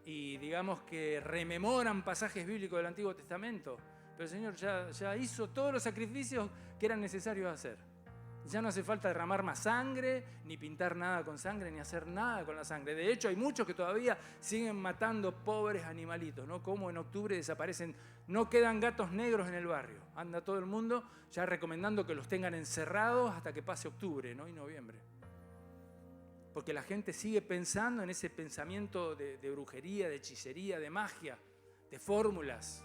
y digamos que rememoran pasajes bíblicos del Antiguo Testamento. Pero el Señor ya hizo todos los sacrificios que eran necesarios hacer. Ya no hace falta derramar más sangre, ni pintar nada con sangre, ni hacer nada con la sangre. De hecho, hay muchos que todavía siguen matando pobres animalitos, ¿no? Como en octubre desaparecen, no quedan gatos negros en el barrio. Anda todo el mundo ya recomendando que los tengan encerrados hasta que pase octubre, ¿no? Y noviembre. Porque la gente sigue pensando en ese pensamiento de brujería, de hechicería, de magia, de fórmulas.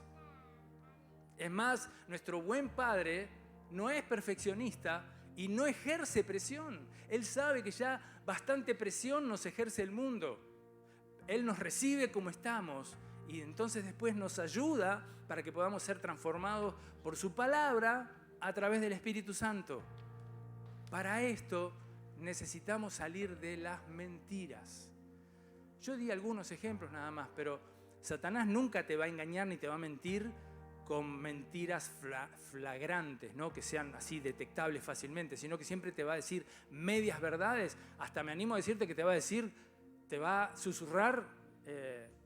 Es más, nuestro buen Padre no es perfeccionista y no ejerce presión. Él sabe que ya bastante presión nos ejerce el mundo. Él nos recibe como estamos y entonces después nos ayuda para que podamos ser transformados por su palabra a través del Espíritu Santo. Para esto necesitamos salir de las mentiras. Yo di algunos ejemplos nada más, pero Satanás nunca te va a engañar ni te va a mentir con mentiras flagrantes, ¿no? Que sean así detectables fácilmente, sino que siempre te va a decir medias verdades. Hasta me animo a decirte que te va a susurrar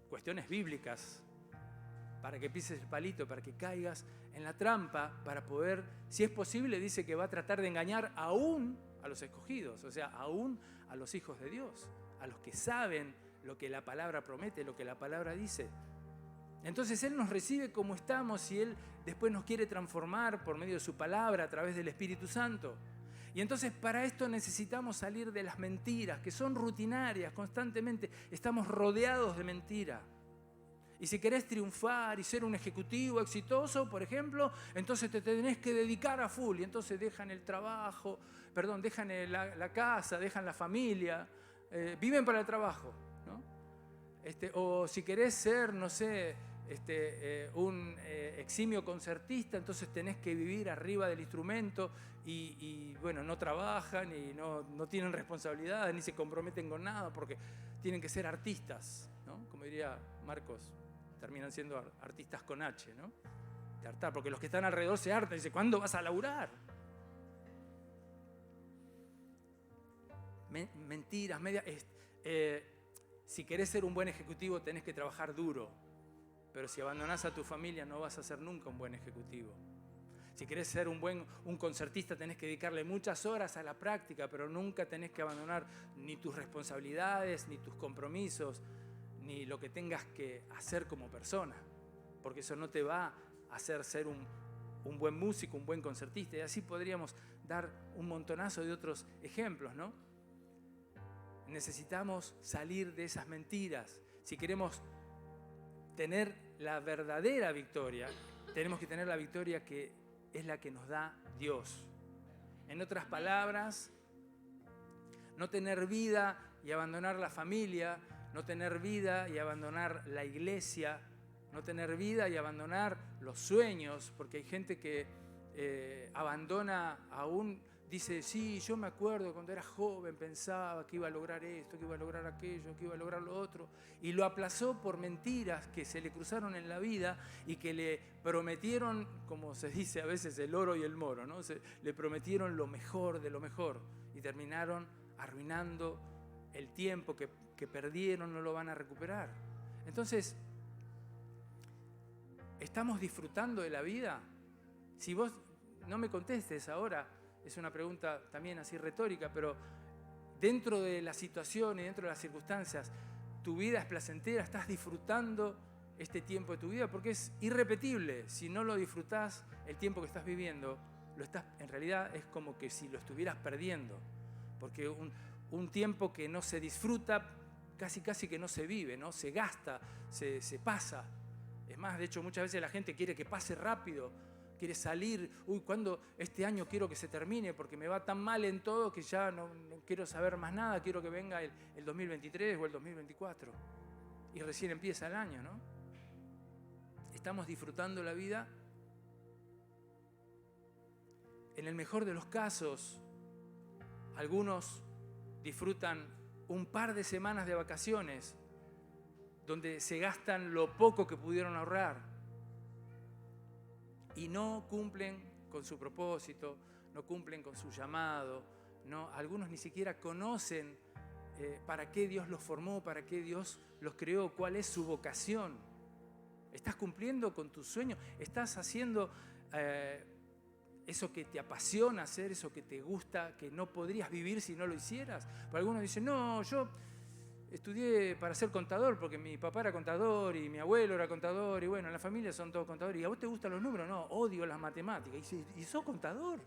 cuestiones bíblicas para que pises el palito, para que caigas en la trampa, para poder, si es posible, dice que va a tratar de engañar aún a los escogidos, o sea, aún a los hijos de Dios, a los que saben lo que la palabra promete, lo que la palabra dice. Entonces Él nos recibe como estamos y Él después nos quiere transformar por medio de su palabra a través del Espíritu Santo. Y entonces para esto necesitamos salir de las mentiras, que son rutinarias, constantemente estamos rodeados de mentira. Y si querés triunfar y ser un ejecutivo exitoso, por ejemplo, entonces te tenés que dedicar a full. Y entonces dejan el trabajo, dejan la casa, dejan la familia, viven para el trabajo, ¿no? O si querés ser, no sé, un eximio concertista, entonces tenés que vivir arriba del instrumento y bueno, no trabajan y no tienen responsabilidades ni se comprometen con nada porque tienen que ser artistas, ¿no? Como diría Marcos, terminan siendo artistas con H, ¿no? De hartar, porque los que están alrededor se hartan y dicen, ¿cuándo vas a laburar? Mentiras, si querés ser un buen ejecutivo tenés que trabajar duro, pero si abandonás a tu familia no vas a ser nunca un buen ejecutivo. Si querés ser un concertista tenés que dedicarle muchas horas a la práctica, pero nunca tenés que abandonar ni tus responsabilidades, ni tus compromisos, ni lo que tengas que hacer como persona, porque eso no te va a hacer ser un buen músico, un buen concertista, y así podríamos dar un montonazo de otros ejemplos, ¿no? Necesitamos salir de esas mentiras. Si queremos tener la verdadera victoria, tenemos que tener la victoria que es la que nos da Dios. En otras palabras, no tener vida y abandonar la familia, no tener vida y abandonar la iglesia, no tener vida y abandonar los sueños, porque hay gente que abandona aún, dice, sí, yo me acuerdo cuando era joven pensaba que iba a lograr esto, que iba a lograr aquello, que iba a lograr lo otro, y lo aplazó por mentiras que se le cruzaron en la vida y que le prometieron, como se dice a veces, el oro y el moro, ¿no? Le prometieron lo mejor de lo mejor y terminaron arruinando el tiempo que perdieron, no lo van a recuperar. Entonces, ¿estamos disfrutando de la vida? Si vos no me contestes ahora, es una pregunta también así retórica, pero dentro de la situación y dentro de las circunstancias, ¿tu vida es placentera? ¿Estás disfrutando este tiempo de tu vida? Porque es irrepetible. Si no lo disfrutás, el tiempo que estás viviendo, en realidad es como que si lo estuvieras perdiendo. Porque un tiempo que no se disfruta, casi que no se vive, ¿no? Se gasta, se pasa. Es más, de hecho, muchas veces la gente quiere que pase rápido, quiere salir, ¿cuándo este año quiero que se termine? Porque me va tan mal en todo que ya no quiero saber más nada, quiero que venga el 2023 o el 2024. Y recién empieza el año, ¿no? ¿Estamos disfrutando la vida? En el mejor de los casos, algunos disfrutan un par de semanas de vacaciones donde se gastan lo poco que pudieron ahorrar y no cumplen con su propósito, no cumplen con su llamado, no, algunos ni siquiera conocen para qué Dios los formó, para qué Dios los creó, cuál es su vocación. ¿Estás cumpliendo con tus sueños? ¿Estás haciendo eso que te apasiona hacer, eso que te gusta, que no podrías vivir si no lo hicieras? Porque algunos dicen, no, yo estudié para ser contador porque mi papá era contador y mi abuelo era contador y bueno, en la familia son todos contadores. ¿Y a vos te gustan los números? No, odio las matemáticas. ¿Y sos contador?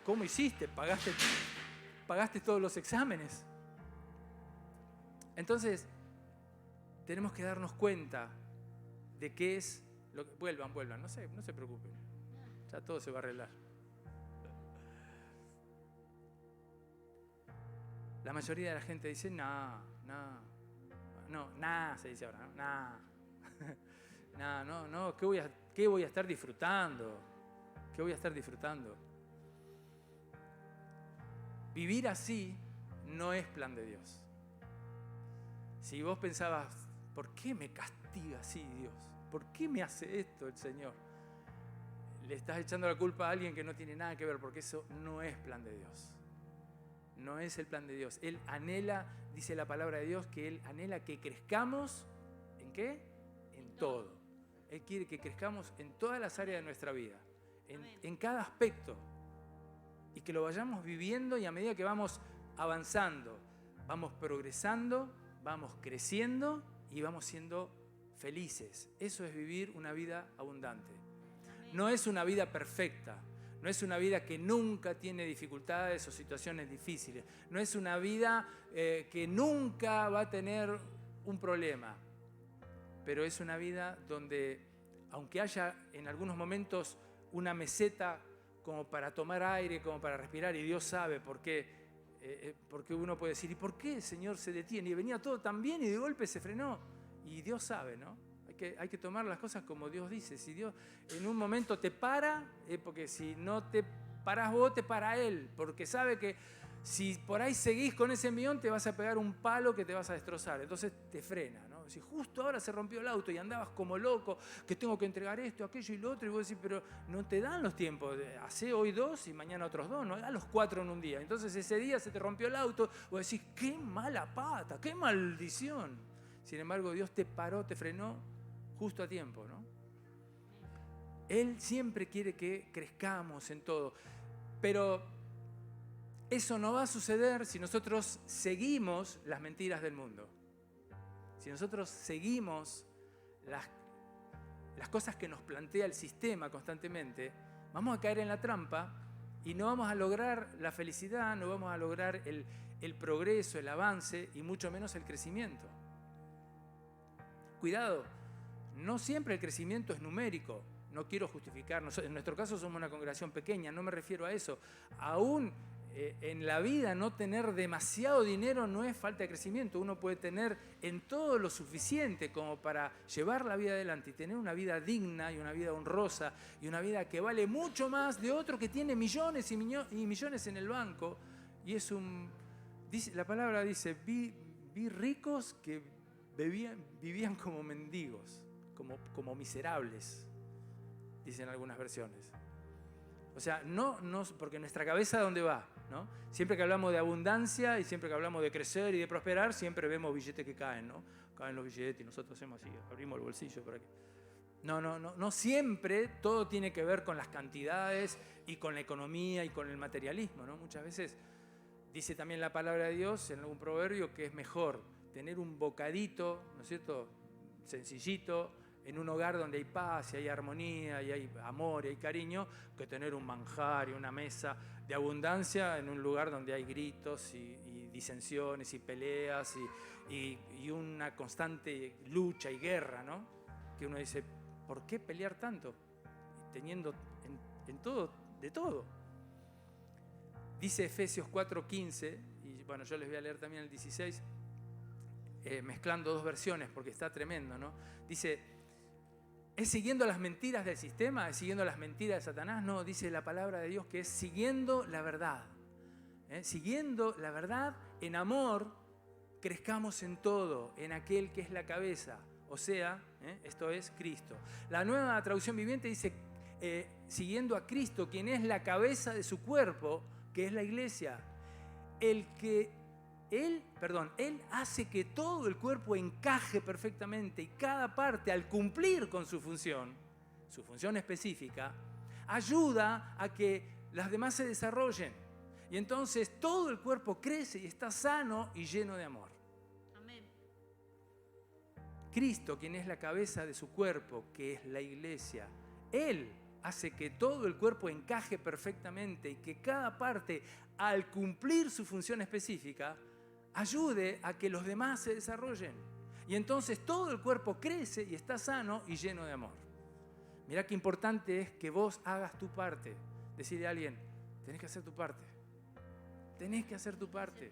¿Cómo hiciste? ¿Pagaste todos los exámenes? Entonces, tenemos que darnos cuenta de qué es lo que... Vuelvan, no se preocupen. Ya todo se va a arreglar. La mayoría de la gente dice, no, se dice ahora, no, ¿qué voy a estar disfrutando? ¿Qué voy a estar disfrutando? Vivir así no es plan de Dios. Si vos pensabas, ¿por qué me castiga así Dios? ¿Por qué me hace esto el Señor? Le estás echando la culpa a alguien que no tiene nada que ver, porque eso no es plan de Dios. No es el plan de Dios. Él anhela, dice la palabra de Dios, que Él anhela que crezcamos, ¿en qué? En todo. Él quiere que crezcamos en todas las áreas de nuestra vida, en cada aspecto, y que lo vayamos viviendo y a medida que vamos avanzando, vamos progresando, vamos creciendo y vamos siendo felices. Eso es vivir una vida abundante. No es una vida perfecta. No es una vida que nunca tiene dificultades o situaciones difíciles. No es una vida que nunca va a tener un problema. Pero es una vida donde, aunque haya en algunos momentos una meseta como para tomar aire, como para respirar, y Dios sabe por qué, porque uno puede decir, ¿y por qué el Señor se detiene? Y venía todo tan bien y de golpe se frenó. Y Dios sabe, ¿no? Hay que tomar las cosas como Dios dice. Si Dios en un momento te para, porque si no te paras vos, te para Él. Porque sabe que si por ahí seguís con ese envión, te vas a pegar un palo que te vas a destrozar. Entonces te frena, ¿no? Si justo ahora se rompió el auto y andabas como loco, que tengo que entregar esto, aquello y lo otro, y vos decís, pero no te dan los tiempos. Hacé hoy 2 y mañana otros 2, no hagas los 4 en un día. Entonces ese día se te rompió el auto, vos decís, qué mala pata, qué maldición. Sin embargo, Dios te paró, te frenó, justo a tiempo, ¿no? Él siempre quiere que crezcamos en todo, pero eso no va a suceder si nosotros seguimos las mentiras del mundo. Si nosotros seguimos las cosas que nos plantea el sistema constantemente, vamos a caer en la trampa y no vamos a lograr la felicidad, no vamos a lograr el progreso, el avance y mucho menos el crecimiento. Cuidado. No siempre el crecimiento es numérico. No quiero justificar. En nuestro caso somos una congregación pequeña, no me refiero a eso. Aún en la vida no tener demasiado dinero no es falta de crecimiento. Uno puede tener en todo lo suficiente como para llevar la vida adelante y tener una vida digna y una vida honrosa y una vida que vale mucho más de otro que tiene millones y millones en el banco. Y es la palabra dice, vi ricos que vivían como mendigos, como miserables, dicen algunas versiones. O sea, no, porque nuestra cabeza, ¿a dónde va? ¿No? Siempre que hablamos de abundancia y siempre que hablamos de crecer y de prosperar, siempre vemos billetes que caen, ¿no? Caen los billetes y nosotros hacemos así, abrimos el bolsillo para que... No siempre todo tiene que ver con las cantidades y con la economía y con el materialismo, ¿no? Muchas veces dice también la palabra de Dios en algún proverbio que es mejor tener un bocadito, ¿no es cierto?, sencillito, en un hogar donde hay paz y hay armonía y hay amor y hay cariño, que tener un manjar y una mesa de abundancia en un lugar donde hay gritos y disensiones y peleas y una constante lucha y guerra, ¿no? Que uno dice, ¿por qué pelear tanto? Teniendo en todo, de todo. Dice Efesios 4:15, y bueno, yo les voy a leer también el 16, mezclando dos versiones porque está tremendo, ¿no? Dice, ¿es siguiendo las mentiras del sistema? ¿Es siguiendo las mentiras de Satanás? No, dice la palabra de Dios que es siguiendo la verdad. Siguiendo la verdad en amor, crezcamos en todo, en aquel que es la cabeza. O sea, esto es Cristo. La Nueva Traducción Viviente dice, siguiendo a Cristo, quien es la cabeza de su cuerpo, que es la iglesia. Él hace que todo el cuerpo encaje perfectamente y cada parte, al cumplir con su función específica, ayuda a que las demás se desarrollen. Y entonces todo el cuerpo crece y está sano y lleno de amor. Amén. Cristo, quien es la cabeza de su cuerpo, que es la iglesia, Él hace que todo el cuerpo encaje perfectamente y que cada parte, al cumplir su función específica, ayude a que los demás se desarrollen. Y entonces todo el cuerpo crece y está sano y lleno de amor. Mirá qué importante es que vos hagas tu parte. Decirle a alguien, tenés que hacer tu parte. Tenés que hacer tu parte.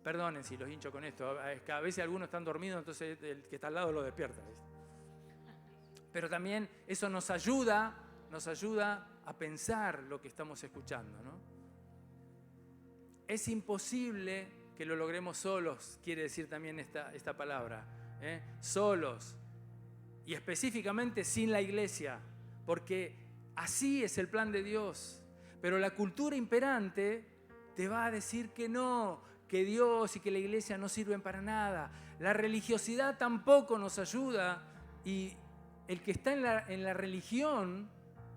Perdonen si los hincho con esto. A veces algunos están dormidos, entonces el que está al lado lo despierta. Pero también eso nos ayuda a pensar lo que estamos escuchando, ¿no? Es imposible que lo logremos solos, quiere decir también esta palabra, solos, y específicamente sin la iglesia, porque así es el plan de Dios. Pero la cultura imperante te va a decir que no, que Dios y que la iglesia no sirven para nada. La religiosidad tampoco nos ayuda, y el que está en la religión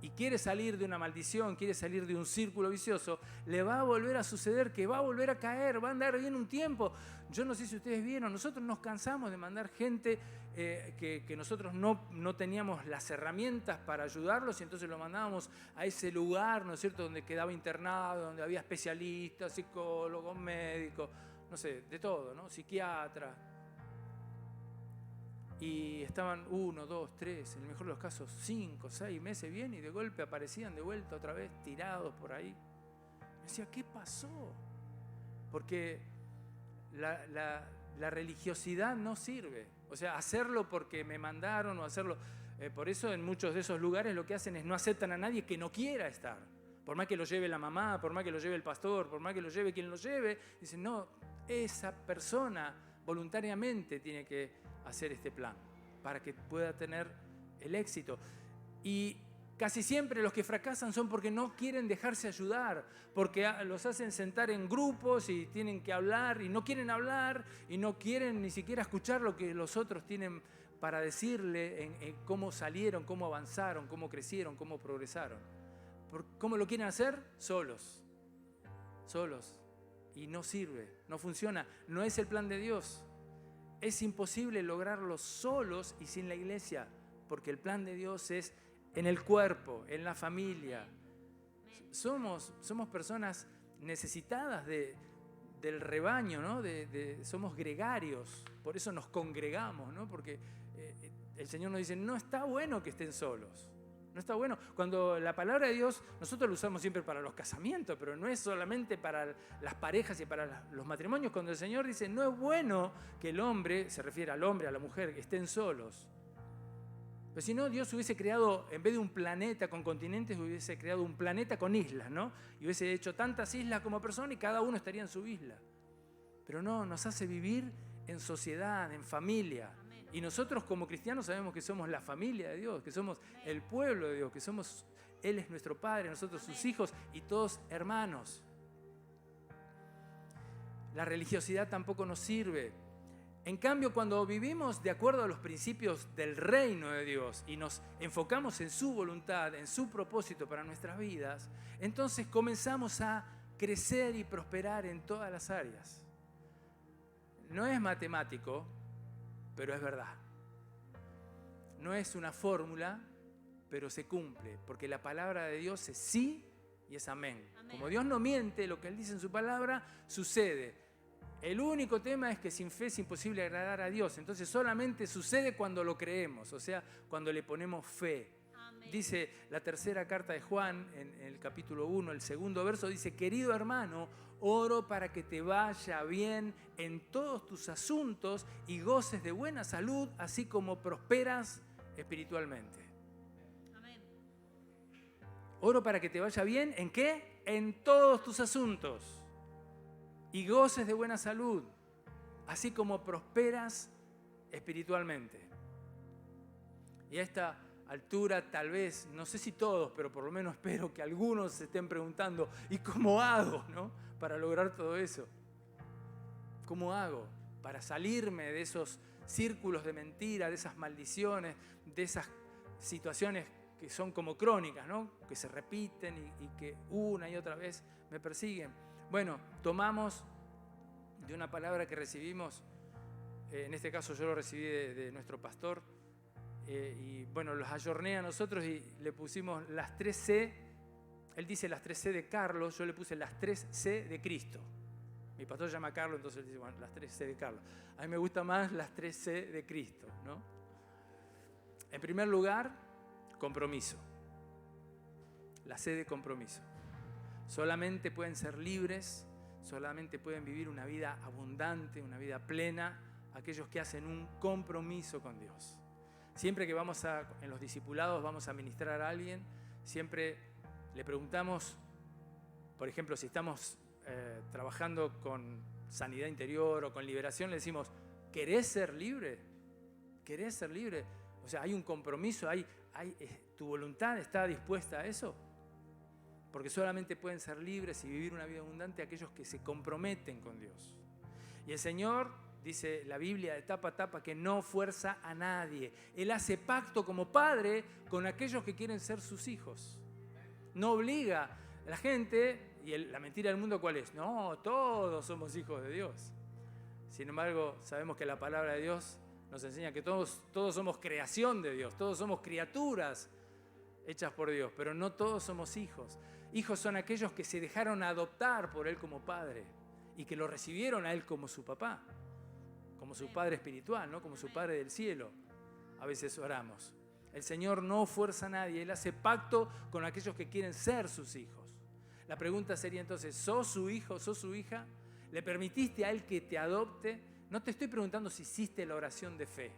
y quiere salir de una maldición, quiere salir de un círculo vicioso, le va a volver a suceder que va a volver a caer, va a andar bien un tiempo. Yo no sé si ustedes vieron, nosotros nos cansamos de mandar gente que nosotros no teníamos las herramientas para ayudarlos, y entonces lo mandábamos a ese lugar, ¿no es cierto?, donde quedaba internado, donde había especialistas, psicólogos, médicos, no sé, de todo, ¿no?, psiquiatras. Y estaban 1, 2, 3, en el mejor de los casos 5, 6 meses bien, y de golpe aparecían de vuelta otra vez tirados por ahí. Me decía, ¿qué pasó? Porque la religiosidad no sirve. O sea, hacerlo porque me mandaron o hacerlo... por eso en muchos de esos lugares lo que hacen es no aceptan a nadie que no quiera estar. Por más que lo lleve la mamá, por más que lo lleve el pastor, por más que lo lleve quien lo lleve, dicen, no, esa persona voluntariamente tiene que hacer este plan para que pueda tener el éxito. Y casi siempre los que fracasan son porque no quieren dejarse ayudar, porque los hacen sentar en grupos y tienen que hablar y no quieren hablar y no quieren ni siquiera escuchar lo que los otros tienen para decirle en cómo salieron, cómo avanzaron, cómo crecieron, cómo progresaron. ¿Cómo lo quieren hacer? Solos. Y no sirve, no funciona, no es el plan de Dios. Es imposible lograrlo solos y sin la iglesia, porque el plan de Dios es en el cuerpo, en la familia. Somos personas necesitadas del rebaño, ¿no? Somos gregarios, por eso nos congregamos, ¿no? Porque el Señor nos dice, no está bueno que estén solos, ¿No está bueno? Cuando la palabra de Dios, nosotros la usamos siempre para los casamientos, pero no es solamente para las parejas y para los matrimonios. Cuando el Señor dice, no es bueno que el hombre, se refiere al hombre, a la mujer, que estén solos. Pero si no, Dios hubiese creado, en vez de un planeta con continentes, hubiese creado un planeta con islas, ¿no? Y hubiese hecho tantas islas como personas y cada uno estaría en su isla. Pero no, nos hace vivir en sociedad, en familia. Y nosotros como cristianos sabemos que somos la familia de Dios, que somos el pueblo de Dios, que somos, Él es nuestro Padre, nosotros sus hijos y todos hermanos. La religiosidad tampoco nos sirve. En cambio, cuando vivimos de acuerdo a los principios del reino de Dios y nos enfocamos en su voluntad, en su propósito para nuestras vidas, entonces comenzamos a crecer y prosperar en todas las áreas. No es matemático, pero es verdad. No es una fórmula, pero se cumple, porque la palabra de Dios es sí y es amén. Como Dios no miente, lo que Él dice en su palabra sucede. El único tema es que sin fe es imposible agradar a Dios. Entonces solamente sucede cuando lo creemos, o sea, cuando le ponemos fe. Amén. Dice la tercera carta de Juan, en el capítulo 1, el segundo verso, dice, querido hermano, oro para que te vaya bien en todos tus asuntos y goces de buena salud, así como prosperas espiritualmente. Amén. Oro para que te vaya bien, ¿en qué? En todos tus asuntos. Y goces de buena salud, así como prosperas espiritualmente. Y a esta altura tal vez, no sé si todos, pero por lo menos espero que algunos se estén preguntando, ¿y cómo hago, no? Para lograr todo eso? ¿Cómo hago para salirme de esos círculos de mentira, de esas maldiciones, de esas situaciones que son como crónicas, ¿no? Que se repiten y que una y otra vez me persiguen? Bueno, tomamos de una palabra que recibimos, en este caso yo lo recibí de nuestro pastor, y bueno, los ayorné a nosotros y le pusimos las 3C. Él dice las 3C de Carlos, yo le puse las 3C de Cristo. Mi pastor se llama Carlos, entonces él dice, bueno, las 3C de Carlos. A mí me gusta más las 3C de Cristo, ¿no? En primer lugar, compromiso. La C de compromiso. Solamente pueden ser libres, solamente pueden vivir una vida abundante, una vida plena, aquellos que hacen un compromiso con Dios. Siempre que en los discipulados vamos a ministrar a alguien, siempre le preguntamos, por ejemplo, si estamos trabajando con sanidad interior o con liberación, le decimos, ¿querés ser libre? ¿Querés ser libre? O sea, hay un compromiso, ¿tu voluntad está dispuesta a eso? Porque solamente pueden ser libres y vivir una vida abundante aquellos que se comprometen con Dios. Y el Señor, dice la Biblia de tapa a tapa, que no fuerza a nadie. Él hace pacto como padre con aquellos que quieren ser sus hijos. No obliga a la gente, y la mentira del mundo ¿cuál es? No, todos somos hijos de Dios. Sin embargo, sabemos que la palabra de Dios nos enseña que todos somos creación de Dios, todos somos criaturas hechas por Dios, pero no todos somos hijos. Hijos son aquellos que se dejaron adoptar por Él como padre y que lo recibieron a Él como su papá, como su padre espiritual, ¿no? Como su padre del cielo. A veces oramos. El Señor no fuerza a nadie, Él hace pacto con aquellos que quieren ser sus hijos. La pregunta sería entonces, ¿sos su hijo, sos su hija? ¿Le permitiste a Él que te adopte? No te estoy preguntando si hiciste la oración de fe.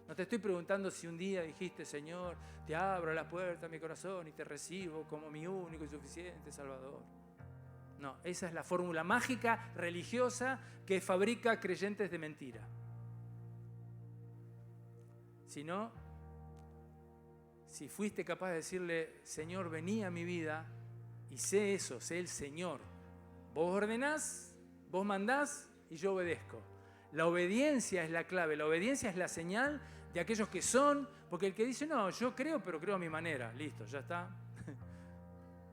No te estoy preguntando si un día dijiste, Señor, te abro la puerta de mi corazón y te recibo como mi único y suficiente Salvador. No, esa es la fórmula mágica religiosa que fabrica creyentes de mentira. Sino, si fuiste capaz de decirle, Señor, vení a mi vida y sé eso, sé el Señor. Vos ordenás, vos mandás y yo obedezco. La obediencia es la clave, la obediencia es la señal de aquellos que son, porque el que dice, no, yo creo, pero creo a mi manera, listo, ya está.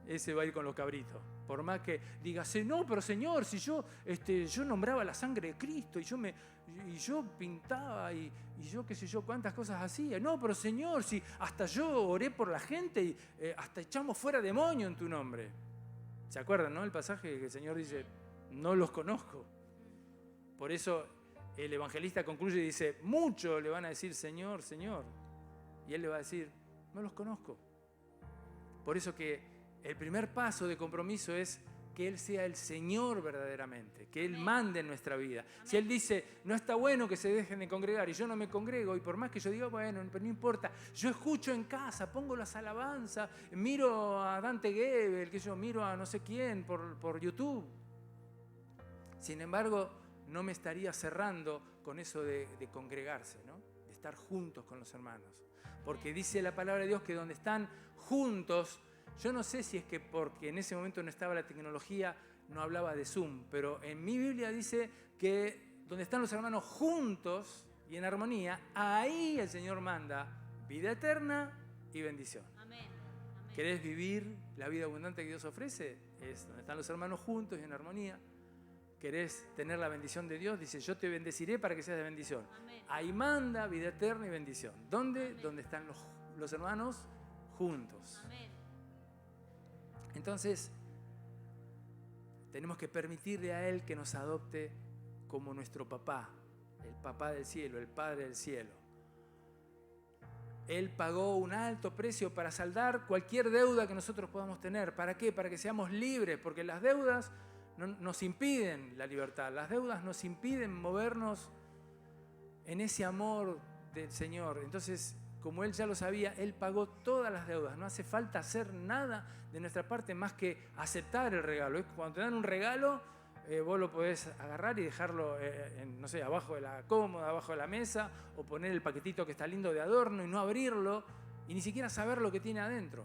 Ese va a ir con los cabritos. Por más que digas, no, pero Señor, si yo nombraba la sangre de Cristo y yo pintaba y yo qué sé yo, cuántas cosas hacía. No, pero Señor, si hasta yo oré por la gente y hasta echamos fuera demonio en tu nombre. ¿Se acuerdan, no? El pasaje que el Señor dice, no los conozco. Por eso el evangelista concluye y dice, muchos le van a decir, Señor, Señor. Y él le va a decir, no los conozco. Por eso que el primer paso de compromiso es que Él sea el Señor verdaderamente, que Él mande en nuestra vida. Si Él dice, no está bueno que se dejen de congregar y yo no me congrego, y por más que yo diga, bueno, pero no importa, yo escucho en casa, pongo las alabanzas, miro a Dante Gebel, que yo miro a no sé quién por YouTube. Sin embargo, no me estaría cerrando con eso de congregarse, ¿no? De estar juntos con los hermanos. Porque dice la palabra de Dios que donde están juntos, yo no sé si es que porque en ese momento no estaba la tecnología, no hablaba de Zoom, pero en mi Biblia dice que donde están los hermanos juntos y en armonía, ahí el Señor manda vida eterna y bendición. Amén. Amén. ¿Querés vivir la vida abundante que Dios ofrece? Es donde están los hermanos juntos y en armonía. ¿Querés tener la bendición de Dios? Dice, yo te bendeciré para que seas de bendición. Amén. Ahí manda vida eterna y bendición. ¿Dónde? Amén. Donde están los hermanos juntos. Amén. Entonces, tenemos que permitirle a Él que nos adopte como nuestro papá, el papá del cielo, el Padre del cielo. Él pagó un alto precio para saldar cualquier deuda que nosotros podamos tener. ¿Para qué? Para que seamos libres, porque las deudas nos impiden la libertad, las deudas nos impiden movernos en ese amor del Señor. Entonces, como Él ya lo sabía, Él pagó todas las deudas. No hace falta hacer nada de nuestra parte más que aceptar el regalo. Cuando te dan un regalo, vos lo podés agarrar y dejarlo, no sé, abajo de la cómoda, abajo de la mesa, o poner el paquetito que está lindo de adorno y no abrirlo, y ni siquiera saber lo que tiene adentro.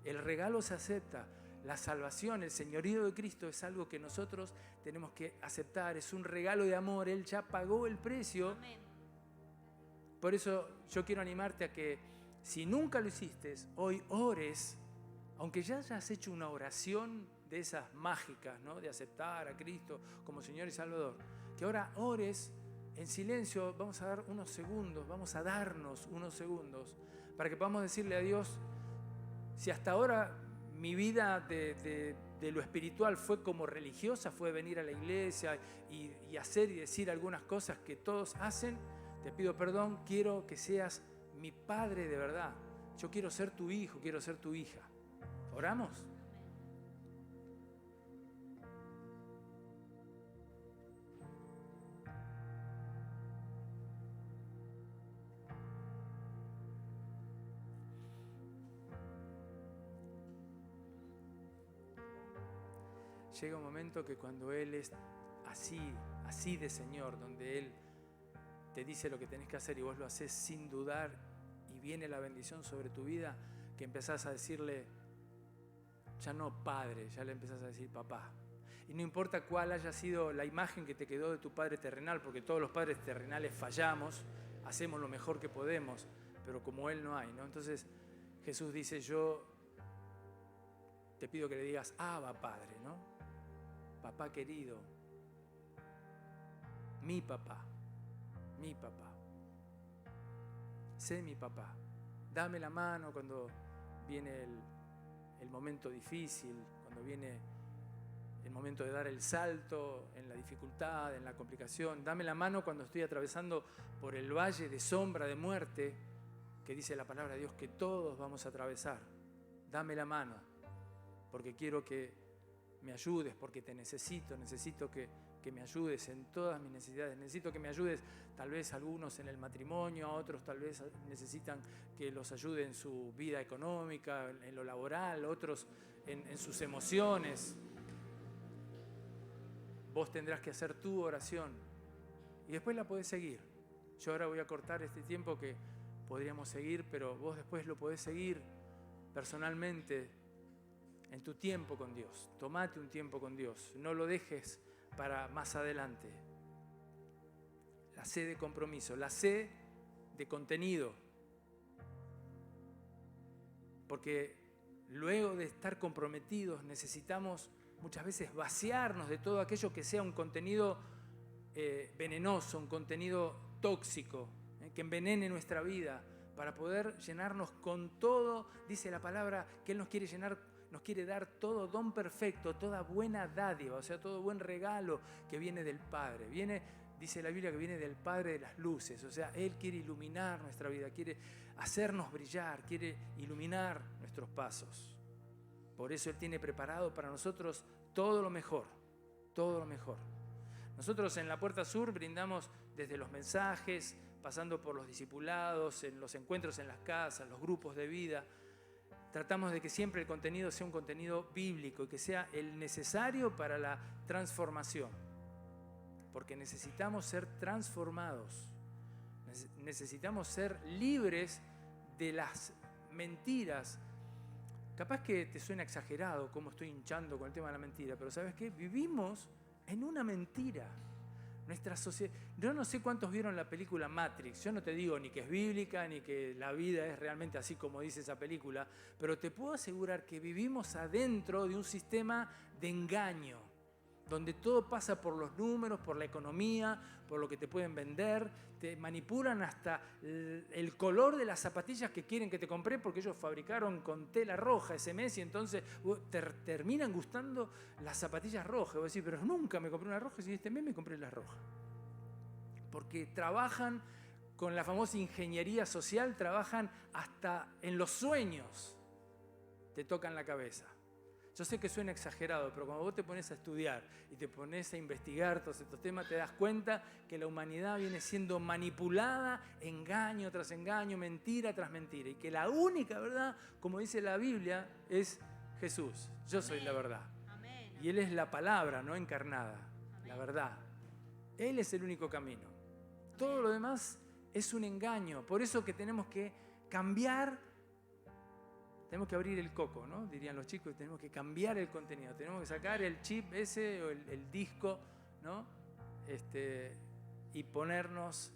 El regalo se acepta. La salvación, el señorío de Cristo es algo que nosotros tenemos que aceptar. Es un regalo de amor. Él ya pagó el precio. Amén. Por eso yo quiero animarte a que si nunca lo hiciste, hoy ores, aunque ya hayas hecho una oración de esas mágicas, ¿no? De aceptar a Cristo como Señor y Salvador, que ahora ores en silencio. Vamos a dar unos segundos, vamos a darnos unos segundos para que podamos decirle a Dios, si hasta ahora mi vida de lo espiritual fue como religiosa, fue venir a la iglesia y hacer y decir algunas cosas que todos hacen, te pido perdón, quiero que seas mi padre de verdad. Yo quiero ser tu hijo, quiero ser tu hija. ¿Oramos? Llega un momento que cuando Él es así de Señor, donde Él te dice lo que tenés que hacer y vos lo haces sin dudar y viene la bendición sobre tu vida, que empezás a decirle, ya no padre, ya le empezás a decir papá. Y no importa cuál haya sido la imagen que te quedó de tu padre terrenal, porque todos los padres terrenales fallamos, hacemos lo mejor que podemos, pero como Él no hay, ¿no? Entonces Jesús dice, yo te pido que le digas, Abba Padre, ¿no? Papá querido, mi papá, sé mi papá, dame la mano cuando viene el momento difícil, cuando viene el momento de dar el salto en la dificultad, en la complicación, dame la mano cuando estoy atravesando por el valle de sombra de muerte, que dice la palabra de Dios que todos vamos a atravesar, dame la mano, porque quiero que me ayudes, porque te necesito que me ayudes en todas mis necesidades. Necesito que me ayudes, tal vez algunos en el matrimonio, otros tal vez necesitan que los ayude en su vida económica, en lo laboral, otros en sus emociones. Vos tendrás que hacer tu oración y después la podés seguir. Yo ahora voy a cortar este tiempo que podríamos seguir, pero vos después lo podés seguir personalmente en tu tiempo con Dios. Tomate un tiempo con Dios. No lo dejes para más adelante. La C de compromiso. La C de contenido. Porque luego de estar comprometidos necesitamos muchas veces vaciarnos de todo aquello que sea un contenido venenoso, un contenido tóxico, que envenene nuestra vida, para poder llenarnos con todo. Dice la palabra que Él nos quiere llenar, nos quiere dar todo don perfecto, toda buena dádiva, o sea, todo buen regalo que viene del Padre. Viene dice la Biblia que viene del Padre de las luces. O sea, Él quiere iluminar nuestra vida, quiere hacernos brillar, quiere iluminar nuestros pasos. Por eso Él tiene preparado para nosotros todo lo mejor, todo lo mejor. Nosotros en la Puerta Sur brindamos desde los mensajes, pasando por los discipulados, en los encuentros en las casas, los grupos de vida. Tratamos de que siempre el contenido sea un contenido bíblico y que sea el necesario para la transformación. Porque necesitamos ser transformados. Necesitamos ser libres de las mentiras. Capaz que te suena exagerado cómo estoy hinchando con el tema de la mentira, pero ¿sabes qué? Vivimos en una mentira. Nuestra sociedad. Yo no sé cuántos vieron la película Matrix. Yo no te digo ni que es bíblica, ni que la vida es realmente así como dice esa película, pero te puedo asegurar que vivimos adentro de un sistema de engaño, donde todo pasa por los números, por la economía, por lo que te pueden vender, te manipulan hasta el color de las zapatillas que quieren que te compres porque ellos fabricaron con tela roja ese mes y entonces te terminan gustando las zapatillas rojas. Vos decís, pero nunca me compré una roja y este mes me compré la roja. Porque trabajan con la famosa ingeniería social, trabajan hasta en los sueños, te tocan la cabeza. Yo sé que suena exagerado, pero cuando vos te pones a estudiar y te pones a investigar todos estos temas, te das cuenta que la humanidad viene siendo manipulada, engaño tras engaño, mentira tras mentira. Y que la única verdad, como dice la Biblia, es Jesús. Yo soy la verdad. Amén. Y Él es la palabra, no encarnada, Amén. la verdad. Él es el único camino. Todo lo demás es un engaño. Por eso que tenemos que cambiar. Tenemos que abrir el coco, ¿no? Dirían los chicos, tenemos que cambiar el contenido, tenemos que sacar el chip ese o el disco, ¿no? Y ponernos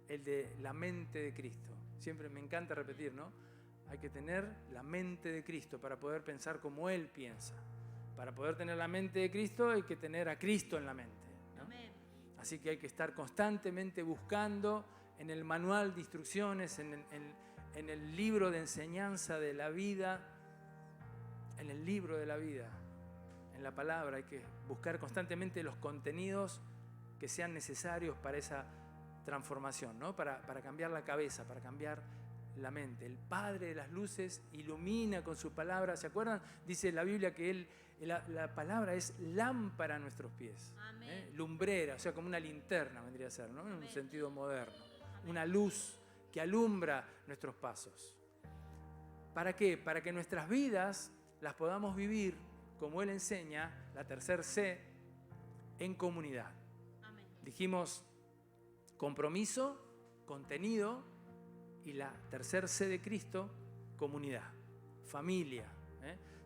el de la mente de Cristo. Siempre me encanta repetir, ¿no? Hay que tener la mente de Cristo para poder pensar como Él piensa. Para poder tener la mente de Cristo hay que tener a Cristo en la mente, ¿no? Amén. Así que hay que estar constantemente buscando en el manual de instrucciones, en el libro de enseñanza de la vida, en el libro de la vida, en la palabra. Hay que buscar constantemente los contenidos que sean necesarios para esa transformación, ¿no? Para cambiar la cabeza, para cambiar la mente. El Padre de las luces ilumina con su palabra. ¿Se acuerdan? Dice la Biblia que la palabra es lámpara a nuestros pies. Amén. Lumbrera, o sea, como una linterna vendría a ser, ¿no? En un Amén. sentido moderno. Amén. Una luz que alumbra nuestros pasos. ¿Para qué? Para que nuestras vidas las podamos vivir, como Él enseña, la tercer C, en comunidad. Amén. Dijimos compromiso, contenido, y la tercer C de Cristo, comunidad, familia.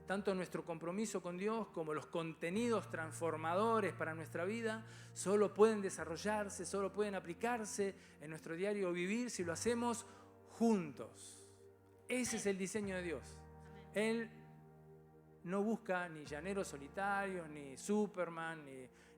Tanto nuestro compromiso con Dios como los contenidos transformadores para nuestra vida solo pueden desarrollarse, solo pueden aplicarse en nuestro diario vivir si lo hacemos juntos. Ese es el diseño de Dios. Él no busca ni llaneros solitarios, ni Superman,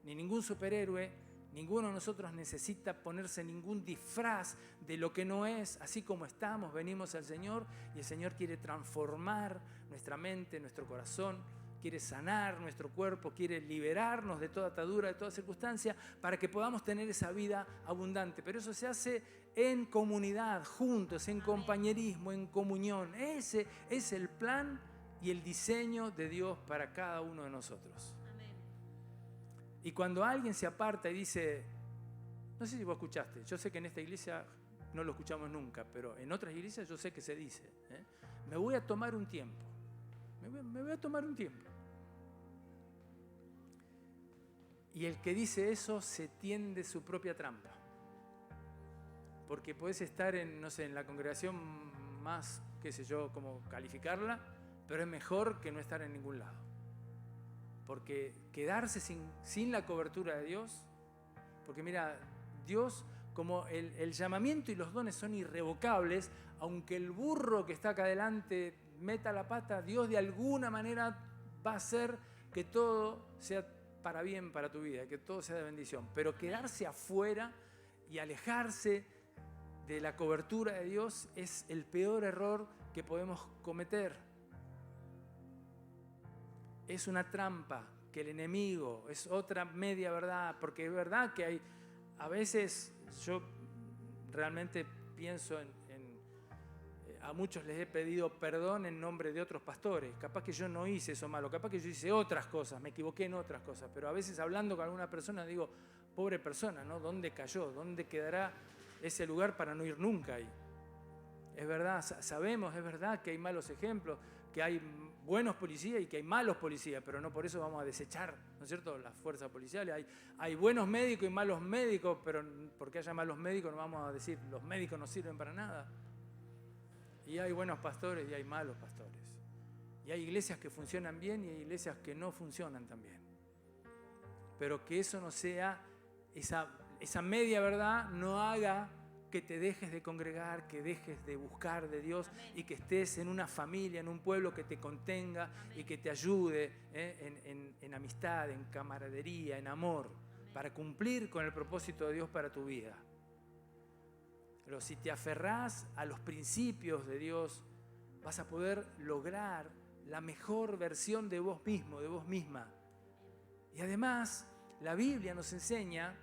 ni ningún superhéroe. Ninguno de nosotros necesita ponerse ningún disfraz de lo que no es. Así como estamos, venimos al Señor y el Señor quiere transformar nuestra mente, nuestro corazón, quiere sanar nuestro cuerpo, quiere liberarnos de toda atadura, de toda circunstancia, para que podamos tener esa vida abundante. Pero eso se hace en comunidad, juntos, en compañerismo, en comunión. Ese es el plan y el diseño de Dios para cada uno de nosotros. Y cuando alguien se aparta y dice, no sé si vos escuchaste, yo sé que en esta iglesia no lo escuchamos nunca, pero en otras iglesias yo sé que se dice, me voy a tomar un tiempo, me voy a tomar un tiempo. Y el que dice eso se tiende su propia trampa. Porque podés estar en, no sé, en la congregación más, qué sé yo, cómo calificarla, pero es mejor que no estar en ningún lado. Porque quedarse sin la cobertura de Dios, porque mira, Dios, como el llamamiento y los dones son irrevocables, aunque el burro que está acá adelante meta la pata, Dios de alguna manera va a hacer que todo sea para bien para tu vida, que todo sea de bendición. Pero quedarse afuera y alejarse de la cobertura de Dios es el peor error que podemos cometer. Es una trampa que el enemigo, es otra media verdad, porque es verdad que a veces yo realmente pienso a muchos les he pedido perdón en nombre de otros pastores. Capaz que yo no hice eso malo, capaz que yo hice otras cosas, me equivoqué en otras cosas, pero a veces hablando con alguna persona digo, pobre persona, ¿no? ¿Dónde cayó? ¿Dónde quedará ese lugar para no ir nunca ahí? Es verdad, sabemos, es verdad que hay malos ejemplos, que hay buenos policías y que hay malos policías, pero no por eso vamos a desechar, ¿no es cierto?, las fuerzas policiales. Hay buenos médicos y malos médicos, pero porque haya malos médicos no vamos a decir los médicos no sirven para nada. Y hay buenos pastores y hay malos pastores. Y hay iglesias que funcionan bien y hay iglesias que no funcionan tan bien. Pero que eso no sea, esa media verdad no haga que te dejes de congregar, que dejes de buscar de Dios. Amén. Y que estés en una familia, en un pueblo que te contenga. Amén. Y que te ayude en amistad, en camaradería, en amor. Amén. Para cumplir con el propósito de Dios para tu vida. Pero si te aferrás a los principios de Dios, vas a poder lograr la mejor versión de vos mismo, de vos misma. Y además, la Biblia nos enseña,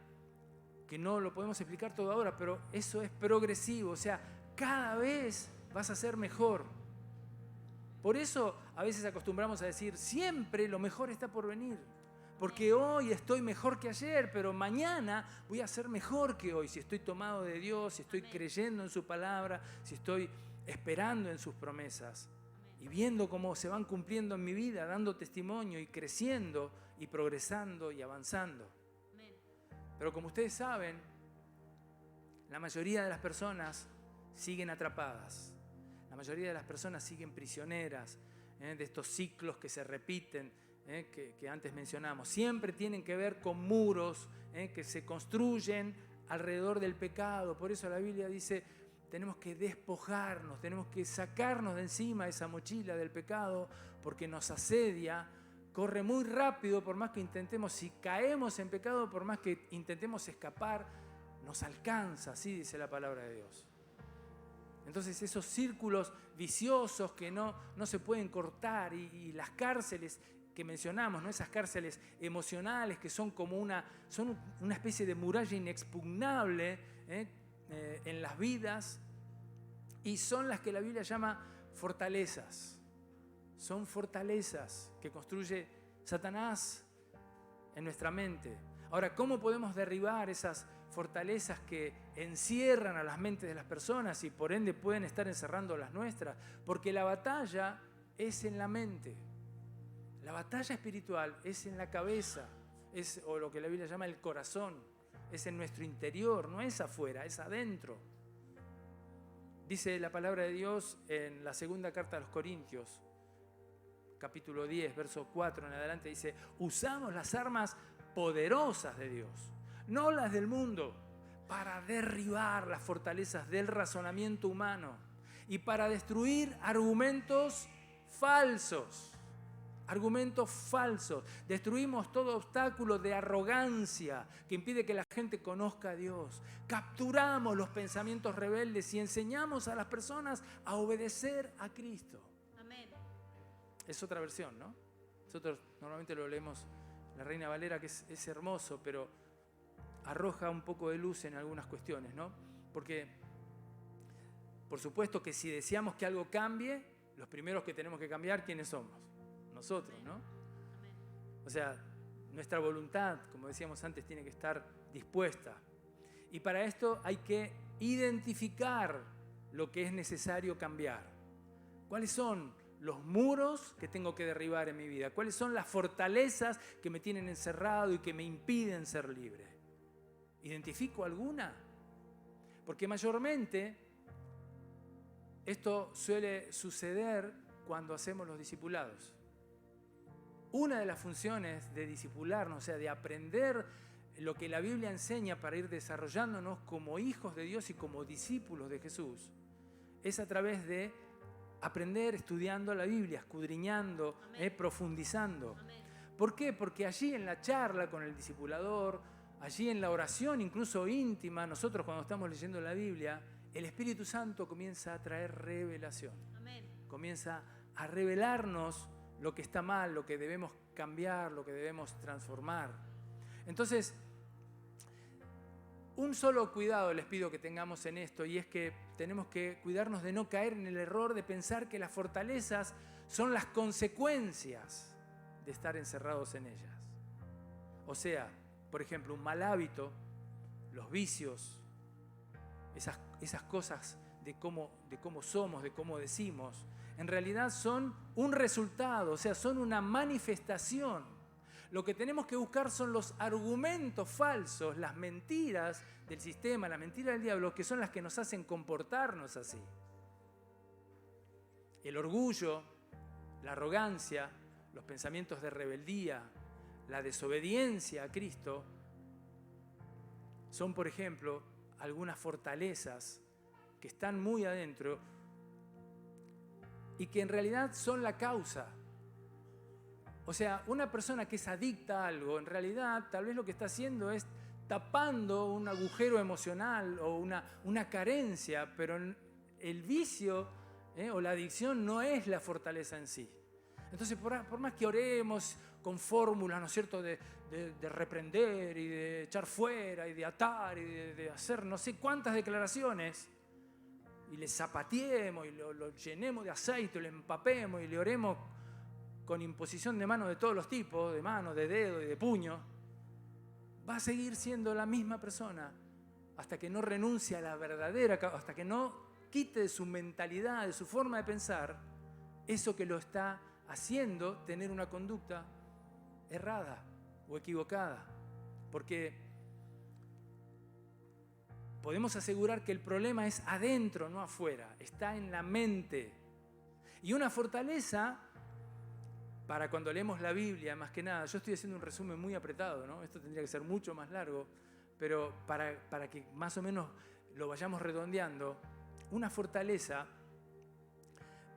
que no lo podemos explicar todo ahora, pero eso es progresivo, o sea, cada vez vas a ser mejor. Por eso a veces acostumbramos a decir, siempre lo mejor está por venir. Porque hoy estoy mejor que ayer, pero mañana voy a ser mejor que hoy. Si estoy tomado de Dios, si estoy creyendo en su palabra, si estoy esperando en sus promesas. Y viendo cómo se van cumpliendo en mi vida, dando testimonio y creciendo y progresando y avanzando. Pero como ustedes saben, la mayoría de las personas siguen atrapadas. La mayoría de las personas siguen prisioneras de estos ciclos que se repiten. Que antes mencionamos, siempre tienen que ver con muros que se construyen alrededor del pecado. Por eso la Biblia dice, tenemos que despojarnos, tenemos que sacarnos de encima esa mochila del pecado, porque nos asedia, corre muy rápido, por más que intentemos, si caemos en pecado, por más que intentemos escapar, nos alcanza, así dice la palabra de Dios. Entonces esos círculos viciosos que no se pueden cortar y las cárceles que mencionamos, ¿no? Esas cárceles emocionales que son como una especie de muralla inexpugnable en las vidas, y son las que la Biblia llama fortalezas. Son fortalezas que construye Satanás en nuestra mente. Ahora, ¿cómo podemos derribar esas fortalezas que encierran a las mentes de las personas y por ende pueden estar encerrando las nuestras? Porque la batalla es en la mente. La batalla espiritual es en la cabeza, o lo que la Biblia llama el corazón, es en nuestro interior, no es afuera, es adentro. Dice la palabra de Dios en la segunda carta a los Corintios, capítulo 10, verso 4 en adelante, dice, usamos las armas poderosas de Dios, no las del mundo, para derribar las fortalezas del razonamiento humano y para destruir argumentos falsos. Argumentos falsos. Destruimos todo obstáculo de arrogancia que impide que la gente conozca a Dios. Capturamos los pensamientos rebeldes y enseñamos a las personas a obedecer a Cristo. Amén. Es otra versión, ¿no? Nosotros normalmente lo leemos la Reina Valera, que es hermoso, pero arroja un poco de luz en algunas cuestiones, ¿no? Porque, por supuesto que si deseamos que algo cambie, los primeros que tenemos que cambiar, ¿quiénes somos? Nosotros, ¿no? O sea, nuestra voluntad, como decíamos antes, tiene que estar dispuesta. Y para esto hay que identificar lo que es necesario cambiar. ¿Cuáles son los muros que tengo que derribar en mi vida? ¿Cuáles son las fortalezas que me tienen encerrado y que me impiden ser libre? ¿Identifico alguna? Porque mayormente esto suele suceder cuando hacemos los discipulados. Una de las funciones de discipularnos, o sea, de aprender lo que la Biblia enseña para ir desarrollándonos como hijos de Dios y como discípulos de Jesús, es a través de aprender estudiando la Biblia, escudriñando, profundizando. Amén. ¿Por qué? Porque allí en la charla con el discipulador, allí en la oración incluso íntima, nosotros cuando estamos leyendo la Biblia, el Espíritu Santo comienza a traer revelación. Amén. Comienza a revelarnos lo que está mal, lo que debemos cambiar, lo que debemos transformar. Entonces, Un solo cuidado les pido que tengamos en esto, y es que tenemos que cuidarnos de no caer en el error de pensar que las fortalezas son las consecuencias de estar encerrados en ellas. O sea, por ejemplo, un mal hábito, los vicios, esas cosas de cómo somos, de cómo decimos, en realidad son un resultado, o sea, son una manifestación. Lo que tenemos que buscar son los argumentos falsos, las mentiras del sistema, las mentiras del diablo, que son las que nos hacen comportarnos así. El orgullo, la arrogancia, los pensamientos de rebeldía, la desobediencia a Cristo, son, por ejemplo, algunas fortalezas que están muy adentro y que en realidad son la causa. O sea, una persona que es adicta a algo, en realidad tal vez lo que está haciendo es tapando un agujero emocional o una carencia, pero el vicio o la adicción no es la fortaleza en sí. Entonces, por más que oremos con fórmulas, ¿no es cierto?, de reprender y de echar fuera y de atar y de hacer no sé cuántas declaraciones, y le zapateemos y lo llenemos de aceite, lo empapemos y le oremos con imposición de manos de todos los tipos, de manos, de dedos y de puños, va a seguir siendo la misma persona hasta que no renuncie a la verdadera, hasta que no quite de su mentalidad, de su forma de pensar, eso que lo está haciendo tener una conducta errada o equivocada. Porque podemos asegurar que el problema es adentro, no afuera, está en la mente. Y una fortaleza, para cuando leemos la Biblia, más que nada, yo estoy haciendo un resumen muy apretado, ¿no? Esto tendría que ser mucho más largo, pero para que más o menos lo vayamos redondeando, una fortaleza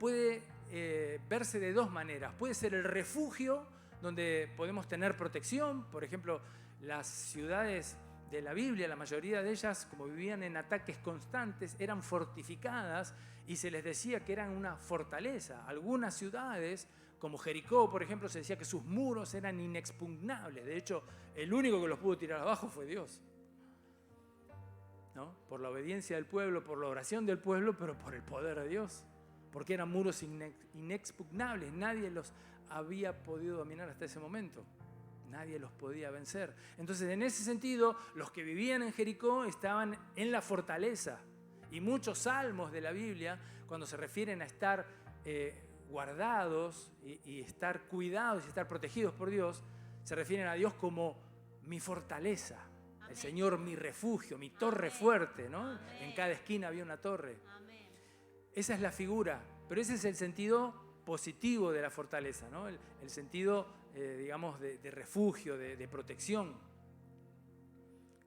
puede verse de dos maneras. Puede ser el refugio, donde podemos tener protección. Por ejemplo, las ciudades de la Biblia, la mayoría de ellas, como vivían en ataques constantes, eran fortificadas y se les decía que eran una fortaleza. Algunas ciudades, como Jericó, por ejemplo, se decía que sus muros eran inexpugnables. De hecho, el único que los pudo tirar abajo fue Dios, ¿no? Por la obediencia del pueblo, por la oración del pueblo, pero por el poder de Dios. Porque eran muros inexpugnables. Nadie los había podido dominar hasta ese momento. Nadie los podía vencer. Entonces, en ese sentido, los que vivían en Jericó estaban en la fortaleza. Y muchos salmos de la Biblia, cuando se refieren a estar guardados y estar cuidados y estar protegidos por Dios, se refieren a Dios como mi fortaleza. Amén. El Señor mi refugio, mi torre fuerte, ¿no? Amén. En cada esquina había una torre. Amén. Esa es la figura, pero ese es el sentido positivo de la fortaleza, ¿no? El sentido, digamos, de refugio, de protección.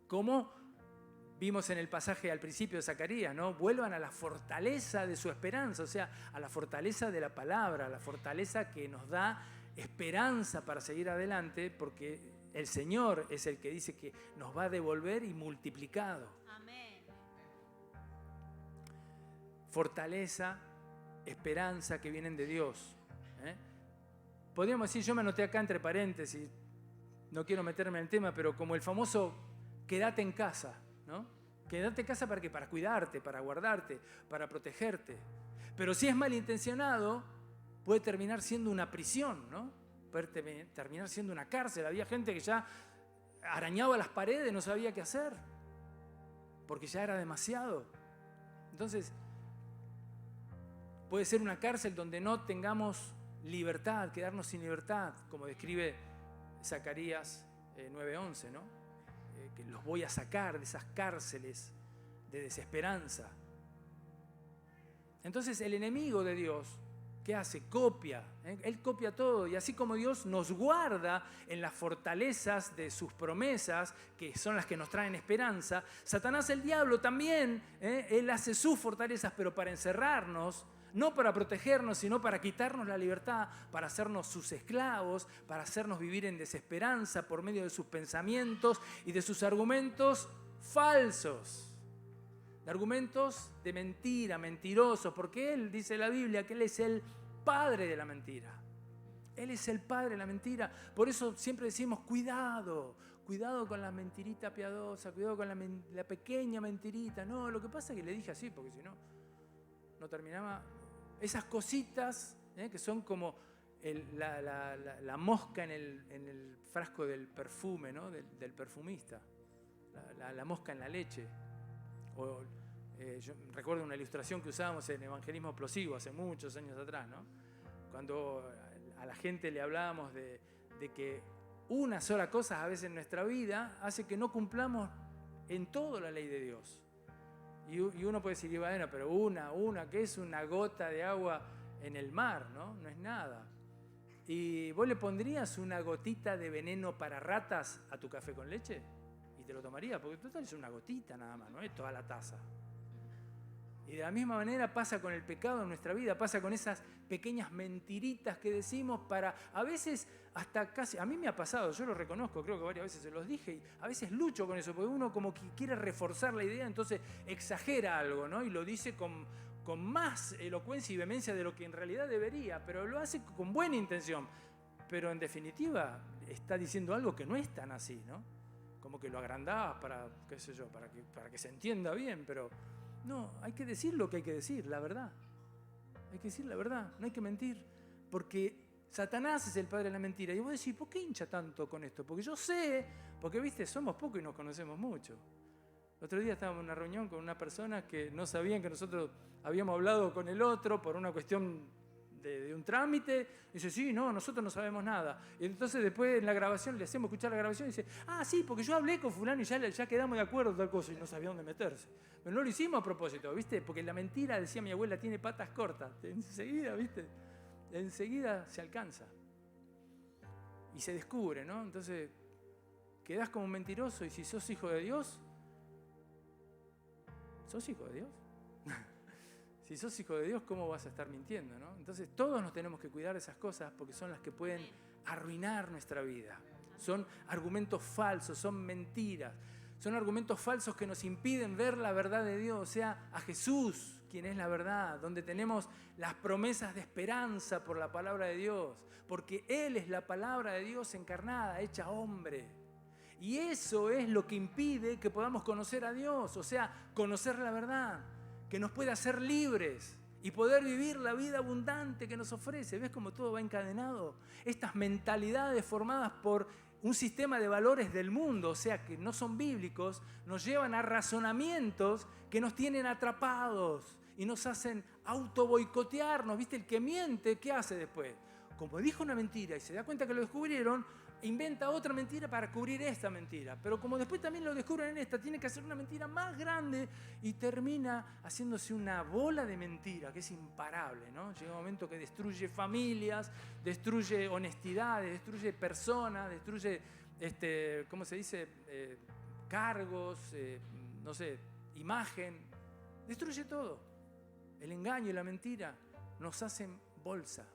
Como vimos en el pasaje al principio de Zacarías, ¿no? Vuelvan a la fortaleza de su esperanza, o sea, a la fortaleza de la palabra, a la fortaleza que nos da esperanza para seguir adelante, porque el Señor es el que dice que nos va a devolver y multiplicado. Amén. Fortaleza, esperanza que vienen de Dios. Podríamos decir, yo me anoté acá entre paréntesis, no quiero meterme en el tema, pero como el famoso quédate en casa, ¿no? Quédate en casa ¿para qué? Para cuidarte, para guardarte, para protegerte. Pero si es malintencionado, puede terminar siendo una prisión, ¿no? Puede terminar siendo una cárcel. Había gente que ya arañaba las paredes, no sabía qué hacer, porque ya era demasiado. Entonces, puede ser una cárcel donde no tengamos libertad, quedarnos sin libertad, como describe Zacarías 9:11, ¿no? Que los voy a sacar de esas cárceles de desesperanza. Entonces el enemigo de Dios, ¿qué hace? Copia. Él copia todo, y así como Dios nos guarda en las fortalezas de sus promesas, que son las que nos traen esperanza, Satanás, el diablo, también, él hace sus fortalezas, pero para encerrarnos, no para protegernos, sino para quitarnos la libertad, para hacernos sus esclavos, para hacernos vivir en desesperanza por medio de sus pensamientos y de sus argumentos falsos. De argumentos de mentira, mentirosos, porque Él, dice la Biblia, que Él es el padre de la mentira. Él es el padre de la mentira. Por eso siempre decimos, cuidado, cuidado con la mentirita piadosa, cuidado con la pequeña mentirita. No, lo que pasa es que le dije así, porque si no, no terminaba. Esas cositas que son como la mosca en el frasco del perfume, ¿no? del perfumista, la mosca en la leche. Yo recuerdo una ilustración que usábamos en Evangelismo Explosivo hace muchos años atrás, ¿no? Cuando a la gente le hablábamos de que una sola cosa a veces en nuestra vida hace que no cumplamos en todo la ley de Dios. Y uno puede decir, bueno, pero una, ¿qué es una gota de agua en el mar? No es nada. ¿Y vos le pondrías una gotita de veneno para ratas a tu café con leche? Y te lo tomaría, porque total es una gotita nada más, no es toda la taza. Y de la misma manera pasa con el pecado en nuestra vida, pasa con esas pequeñas mentiritas que decimos para, a veces hasta casi, a mí me ha pasado, yo lo reconozco, creo que varias veces se los dije, y a veces lucho con eso, porque uno como que quiere reforzar la idea, entonces exagera algo, ¿no? Y lo dice con más elocuencia y vehemencia de lo que en realidad debería, pero lo hace con buena intención. Pero en definitiva está diciendo algo que no es tan así, ¿no? Como que lo agrandás para, qué sé yo, para que se entienda bien, pero no, hay que decir lo que hay que decir, la verdad. Hay que decir la verdad, no hay que mentir, porque Satanás es el padre de la mentira. Y vos decís, ¿por qué hincha tanto con esto? Porque yo sé, porque viste, somos pocos y nos conocemos mucho. El otro día estábamos en una reunión con una persona que no sabían que nosotros habíamos hablado con el otro por una cuestión de un trámite. Y dice, sí, no, nosotros no sabemos nada. Y entonces después en la grabación, le hacemos escuchar la grabación y dice, sí, porque yo hablé con fulano y ya quedamos de acuerdo tal cosa, y no sabía dónde meterse. Pero no lo hicimos a propósito, ¿viste? Porque la mentira, decía mi abuela, tiene patas cortas. Enseguida, ¿viste? Enseguida se alcanza. Y se descubre, ¿no? Entonces, quedás como un mentiroso, y si sos hijo de Dios, ¿sos hijo de Dios? Si sos hijo de Dios, ¿cómo vas a estar mintiendo, no? Entonces todos nos tenemos que cuidar de esas cosas porque son las que pueden arruinar nuestra vida. Son argumentos falsos, son mentiras. Son argumentos falsos que nos impiden ver la verdad de Dios, o sea, a Jesús, quien es la verdad, donde tenemos las promesas de esperanza por la palabra de Dios, porque Él es la palabra de Dios encarnada, hecha hombre. Y eso es lo que impide que podamos conocer a Dios, o sea, conocer la verdad, que nos pueda hacer libres y poder vivir la vida abundante que nos ofrece. ¿Ves cómo todo va encadenado? Estas mentalidades formadas por un sistema de valores del mundo, o sea, que no son bíblicos, nos llevan a razonamientos que nos tienen atrapados y nos hacen autoboicotearnos. ¿Viste? El que miente, ¿qué hace después? Como dijo una mentira y se da cuenta que lo descubrieron, inventa otra mentira para cubrir esta mentira. Pero como después también lo descubren en esta, tiene que hacer una mentira más grande y termina haciéndose una bola de mentira que es imparable, ¿no? Llega un momento que destruye familias, destruye honestidades, destruye personas, destruye, ¿cómo se dice? Cargos, no sé, imagen. Destruye todo. El engaño y la mentira nos hacen bolsa.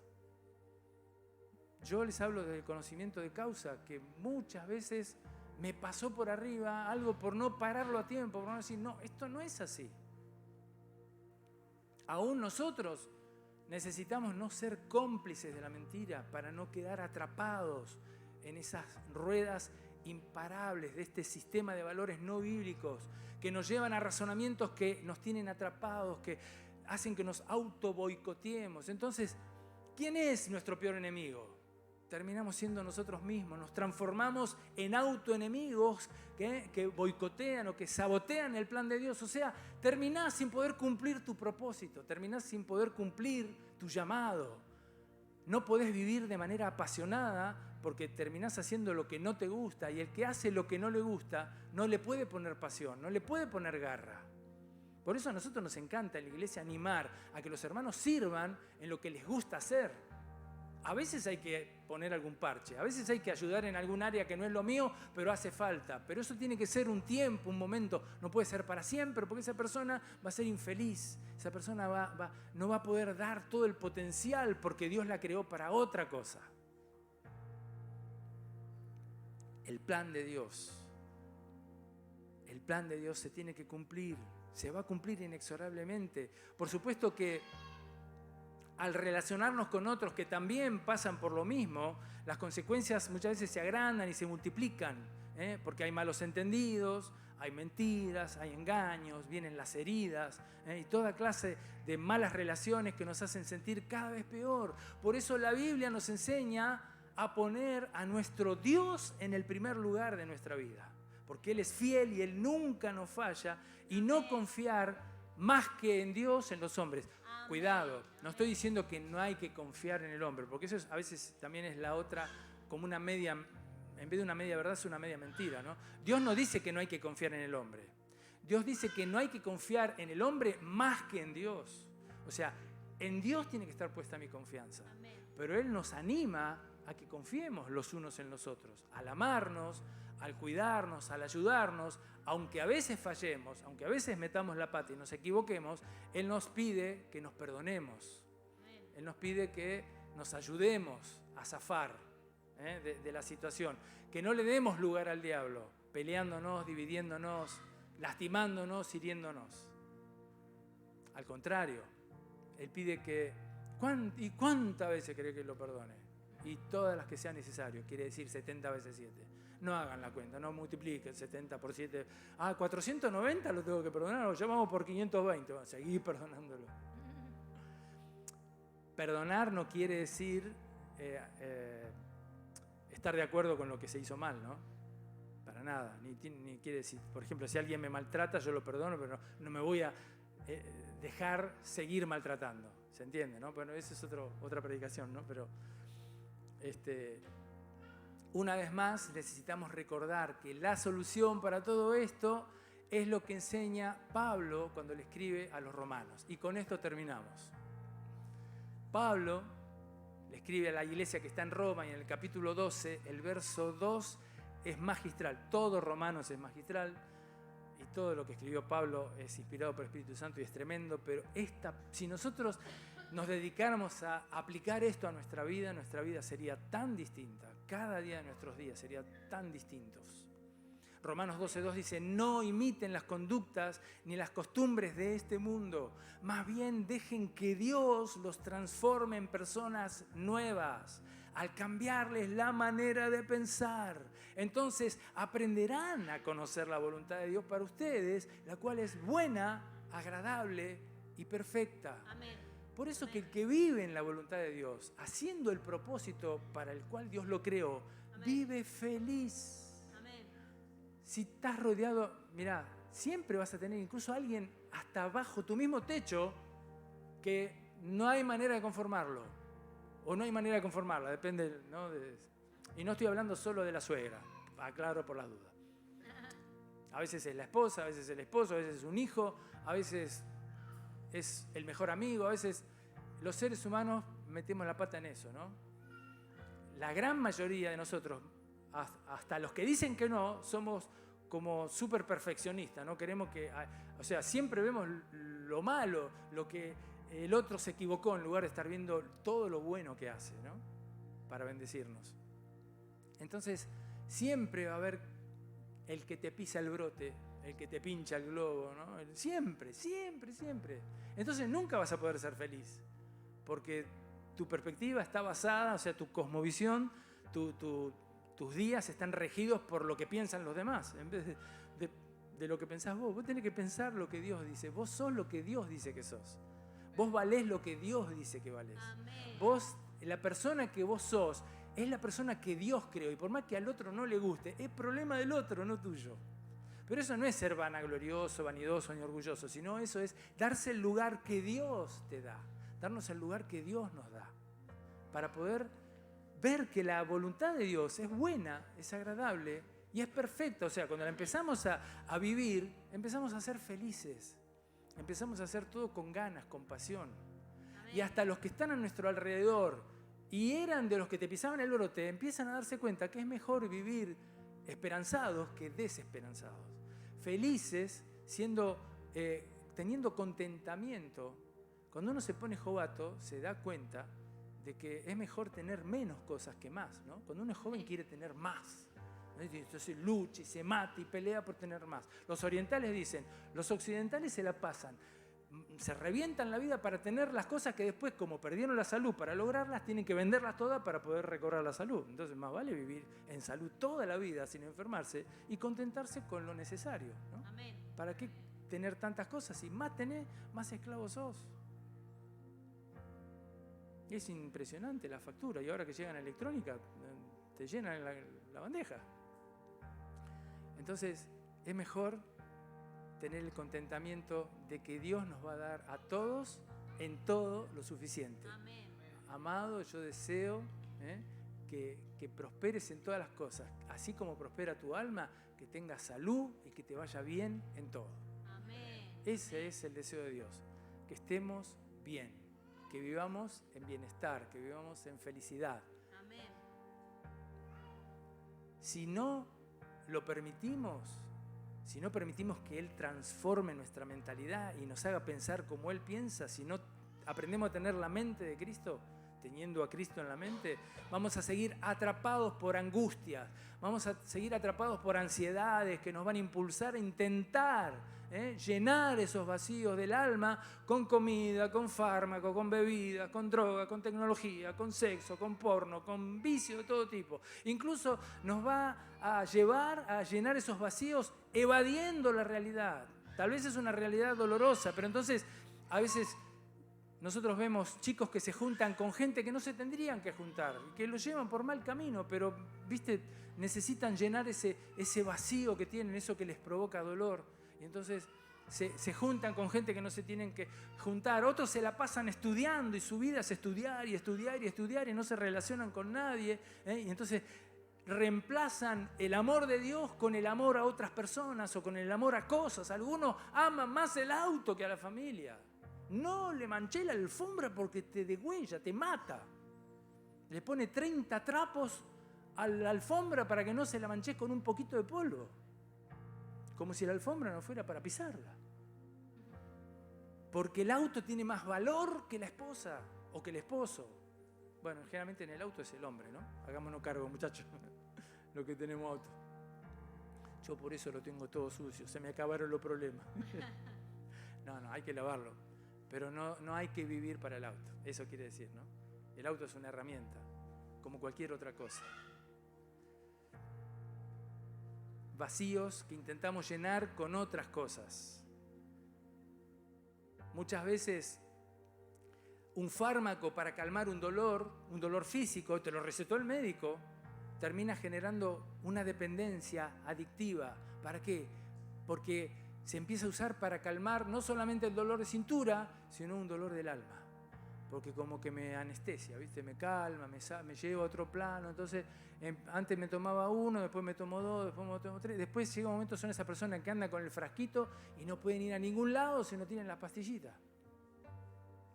Yo les hablo del conocimiento de causa, que muchas veces me pasó por arriba algo por no pararlo a tiempo, por no decir, no, esto no es así. Aún nosotros necesitamos no ser cómplices de la mentira para no quedar atrapados en esas ruedas imparables de este sistema de valores no bíblicos que nos llevan a razonamientos que nos tienen atrapados, que hacen que nos autoboicoteemos. Entonces, ¿quién es nuestro peor enemigo? Terminamos siendo nosotros mismos, nos transformamos en autoenemigos que boicotean o que sabotean el plan de Dios. O sea, terminás sin poder cumplir tu propósito, terminás sin poder cumplir tu llamado. No podés vivir de manera apasionada porque terminás haciendo lo que no te gusta, y el que hace lo que no le gusta no le puede poner pasión, no le puede poner garra. Por eso a nosotros nos encanta en la iglesia animar a que los hermanos sirvan en lo que les gusta hacer. A veces hay que poner algún parche, a veces hay que ayudar en algún área que no es lo mío, pero hace falta. Pero eso tiene que ser un tiempo, un momento, no puede ser para siempre, porque esa persona va a ser infeliz, esa persona no va a poder dar todo el potencial porque Dios la creó para otra cosa. El plan de Dios se tiene que cumplir, se va a cumplir inexorablemente. Por supuesto que al relacionarnos con otros que también pasan por lo mismo, las consecuencias muchas veces se agrandan y se multiplican, porque hay malos entendidos, hay mentiras, hay engaños, vienen las heridas, y toda clase de malas relaciones que nos hacen sentir cada vez peor. Por eso la Biblia nos enseña a poner a nuestro Dios en el primer lugar de nuestra vida, porque Él es fiel y Él nunca nos falla, y no confiar más que en Dios, en los hombres. Cuidado, no estoy diciendo que no hay que confiar en el hombre, porque eso a veces también es la otra, como una media, en vez de una media verdad es una media mentira, ¿no? Dios no dice que no hay que confiar en el hombre. Dios dice que no hay que confiar en el hombre más que en Dios. O sea, en Dios tiene que estar puesta mi confianza. Pero Él nos anima a que confiemos los unos en los otros, al amarnos, al cuidarnos, al ayudarnos, aunque a veces fallemos, aunque a veces metamos la pata y nos equivoquemos, Él nos pide que nos perdonemos. Él nos pide que nos ayudemos a zafar de la situación, que no le demos lugar al diablo, peleándonos, dividiéndonos, lastimándonos, hiriéndonos. Al contrario, Él pide que, ¿y cuántas veces cree que lo perdone? Y todas las que sea necesario, quiere decir 70 veces 7. No hagan la cuenta, no multipliquen 70 por 7. 490 lo tengo que perdonar, o ya vamos por 520, vamos a seguir perdonándolo. Perdonar no quiere decir estar de acuerdo con lo que se hizo mal, ¿no? Para nada, ni quiere decir, por ejemplo, si alguien me maltrata, yo lo perdono, pero no me voy a dejar seguir maltratando, ¿se entiende, no? Bueno, esa es otra predicación, ¿no? Pero una vez más necesitamos recordar que la solución para todo esto es lo que enseña Pablo cuando le escribe a los romanos. Y con esto terminamos. Pablo le escribe a la iglesia que está en Roma y en el capítulo 12, el verso 2 es magistral. Todo Romanos es magistral y todo lo que escribió Pablo es inspirado por el Espíritu Santo y es tremendo, pero si nosotros nos dedicáramos a aplicar esto a nuestra vida sería tan distinta. Cada día de nuestros días sería tan distintos. Romanos 12:2 dice, no imiten las conductas ni las costumbres de este mundo, más bien dejen que Dios los transforme en personas nuevas, al cambiarles la manera de pensar. Entonces aprenderán a conocer la voluntad de Dios para ustedes, la cual es buena, agradable y perfecta. Amén. Por eso que el que vive en la voluntad de Dios, haciendo el propósito para el cual Dios lo creó, vive feliz. Si estás rodeado, mirá, siempre vas a tener incluso a alguien hasta bajo tu mismo techo que no hay manera de conformarlo. O no hay manera de conformarla, depende, ¿no? Y no estoy hablando solo de la suegra, aclaro por las dudas. A veces es la esposa, a veces es el esposo, a veces es un hijo, a veces es el mejor amigo, a veces los seres humanos metemos la pata en eso, ¿no? La gran mayoría de nosotros, hasta los que dicen que no, somos como súper perfeccionistas, ¿no? Queremos o sea, siempre vemos lo malo, lo que el otro se equivocó, en lugar de estar viendo todo lo bueno que hace, ¿no? Para bendecirnos. Entonces, siempre va a haber el que te pisa el brote, el que te pincha el globo, ¿no? Siempre, siempre, siempre. Entonces nunca vas a poder ser feliz, porque tu perspectiva está basada, o sea, tu cosmovisión, tus días están regidos por lo que piensan los demás, en vez de lo que pensás vos. Vos tenés que pensar lo que Dios dice. Vos sos lo que Dios dice que sos. Vos valés lo que Dios dice que valés. Amén. Vos, la persona que vos sos, es la persona que Dios creó. Y por más que al otro no le guste, es problema del otro, no tuyo. Pero eso no es ser vanaglorioso, vanidoso ni orgulloso, sino eso es darse el lugar que Dios te da. Darnos el lugar que Dios nos da. Para poder ver que la voluntad de Dios es buena, es agradable y es perfecta. O sea, cuando la empezamos a vivir, empezamos a ser felices. Empezamos a hacer todo con ganas, con pasión. Amén. Y hasta los que están a nuestro alrededor y eran de los que te pisaban el brote, empiezan a darse cuenta que es mejor vivir esperanzados que desesperanzados. Felices, teniendo contentamiento. Cuando uno se pone jovato, se da cuenta de que es mejor tener menos cosas que más, ¿no? Cuando uno es joven quiere tener más. Entonces lucha y se mata y pelea por tener más. Los orientales dicen, los occidentales se la pasan se revientan la vida para tener las cosas que después, como perdieron la salud para lograrlas, tienen que venderlas todas para poder recobrar la salud. Entonces más vale vivir en salud toda la vida sin enfermarse y contentarse con lo necesario, ¿no? Amén. ¿Para qué tener tantas cosas? Si más tenés, más esclavo sos. Es impresionante la factura, y ahora que llegan a electrónica, te llenan la bandeja. Entonces, es mejor tener el contentamiento de que Dios nos va a dar a todos en todo lo suficiente. Amén. Amado, yo deseo que prosperes en todas las cosas, así como prospera tu alma, que tengas salud y que te vaya bien en todo. Amén. Ese es el deseo de Dios, que estemos bien, que vivamos en bienestar, que vivamos en felicidad. Amén. Si no lo permitimos, si no permitimos que Él transforme nuestra mentalidad y nos haga pensar como Él piensa, si no aprendemos a tener la mente de Cristo, teniendo a Cristo en la mente, vamos a seguir atrapados por angustias, vamos a seguir atrapados por ansiedades que nos van a impulsar a intentar llenar esos vacíos del alma con comida, con fármaco, con bebida, con droga, con tecnología, con sexo, con porno, con vicio de todo tipo. Incluso nos va a llevar a llenar esos vacíos evadiendo la realidad. Tal vez es una realidad dolorosa, pero entonces a veces nosotros vemos chicos que se juntan con gente que no se tendrían que juntar, que lo llevan por mal camino, pero ¿viste? Necesitan llenar ese vacío que tienen, eso que les provoca dolor. Y entonces se juntan con gente que no se tienen que juntar. Otros se la pasan estudiando y su vida es estudiar y estudiar y estudiar y no se relacionan con nadie. Y entonces reemplazan el amor de Dios con el amor a otras personas o con el amor a cosas. Algunos aman más el auto que a la familia. No le manché la alfombra porque te degüella, te mata. Le pone 30 trapos a la alfombra para que no se la manches con un poquito de polvo. Como si la alfombra no fuera para pisarla. Porque el auto tiene más valor que la esposa o que el esposo. Bueno, generalmente en el auto es el hombre, ¿no? Hagámonos cargo, muchachos, lo que tenemos auto. Yo por eso lo tengo todo sucio, se me acabaron los problemas. No, hay que lavarlo. Pero no hay que vivir para el auto, eso quiere decir, ¿no? El auto es una herramienta, como cualquier otra cosa. Vacíos que intentamos llenar con otras cosas. Muchas veces un fármaco para calmar un dolor físico, te lo recetó el médico, termina generando una dependencia adictiva. ¿Para qué? Porque se empieza a usar para calmar no solamente el dolor de cintura, sino un dolor del alma. Porque como que me anestesia, ¿viste? Me calma, me lleva a otro plano. Entonces, antes me tomaba uno, después me tomo dos, después me tomo tres. Después llega un momento, son esas personas que andan con el frasquito y no pueden ir a ningún lado si no tienen las pastillitas.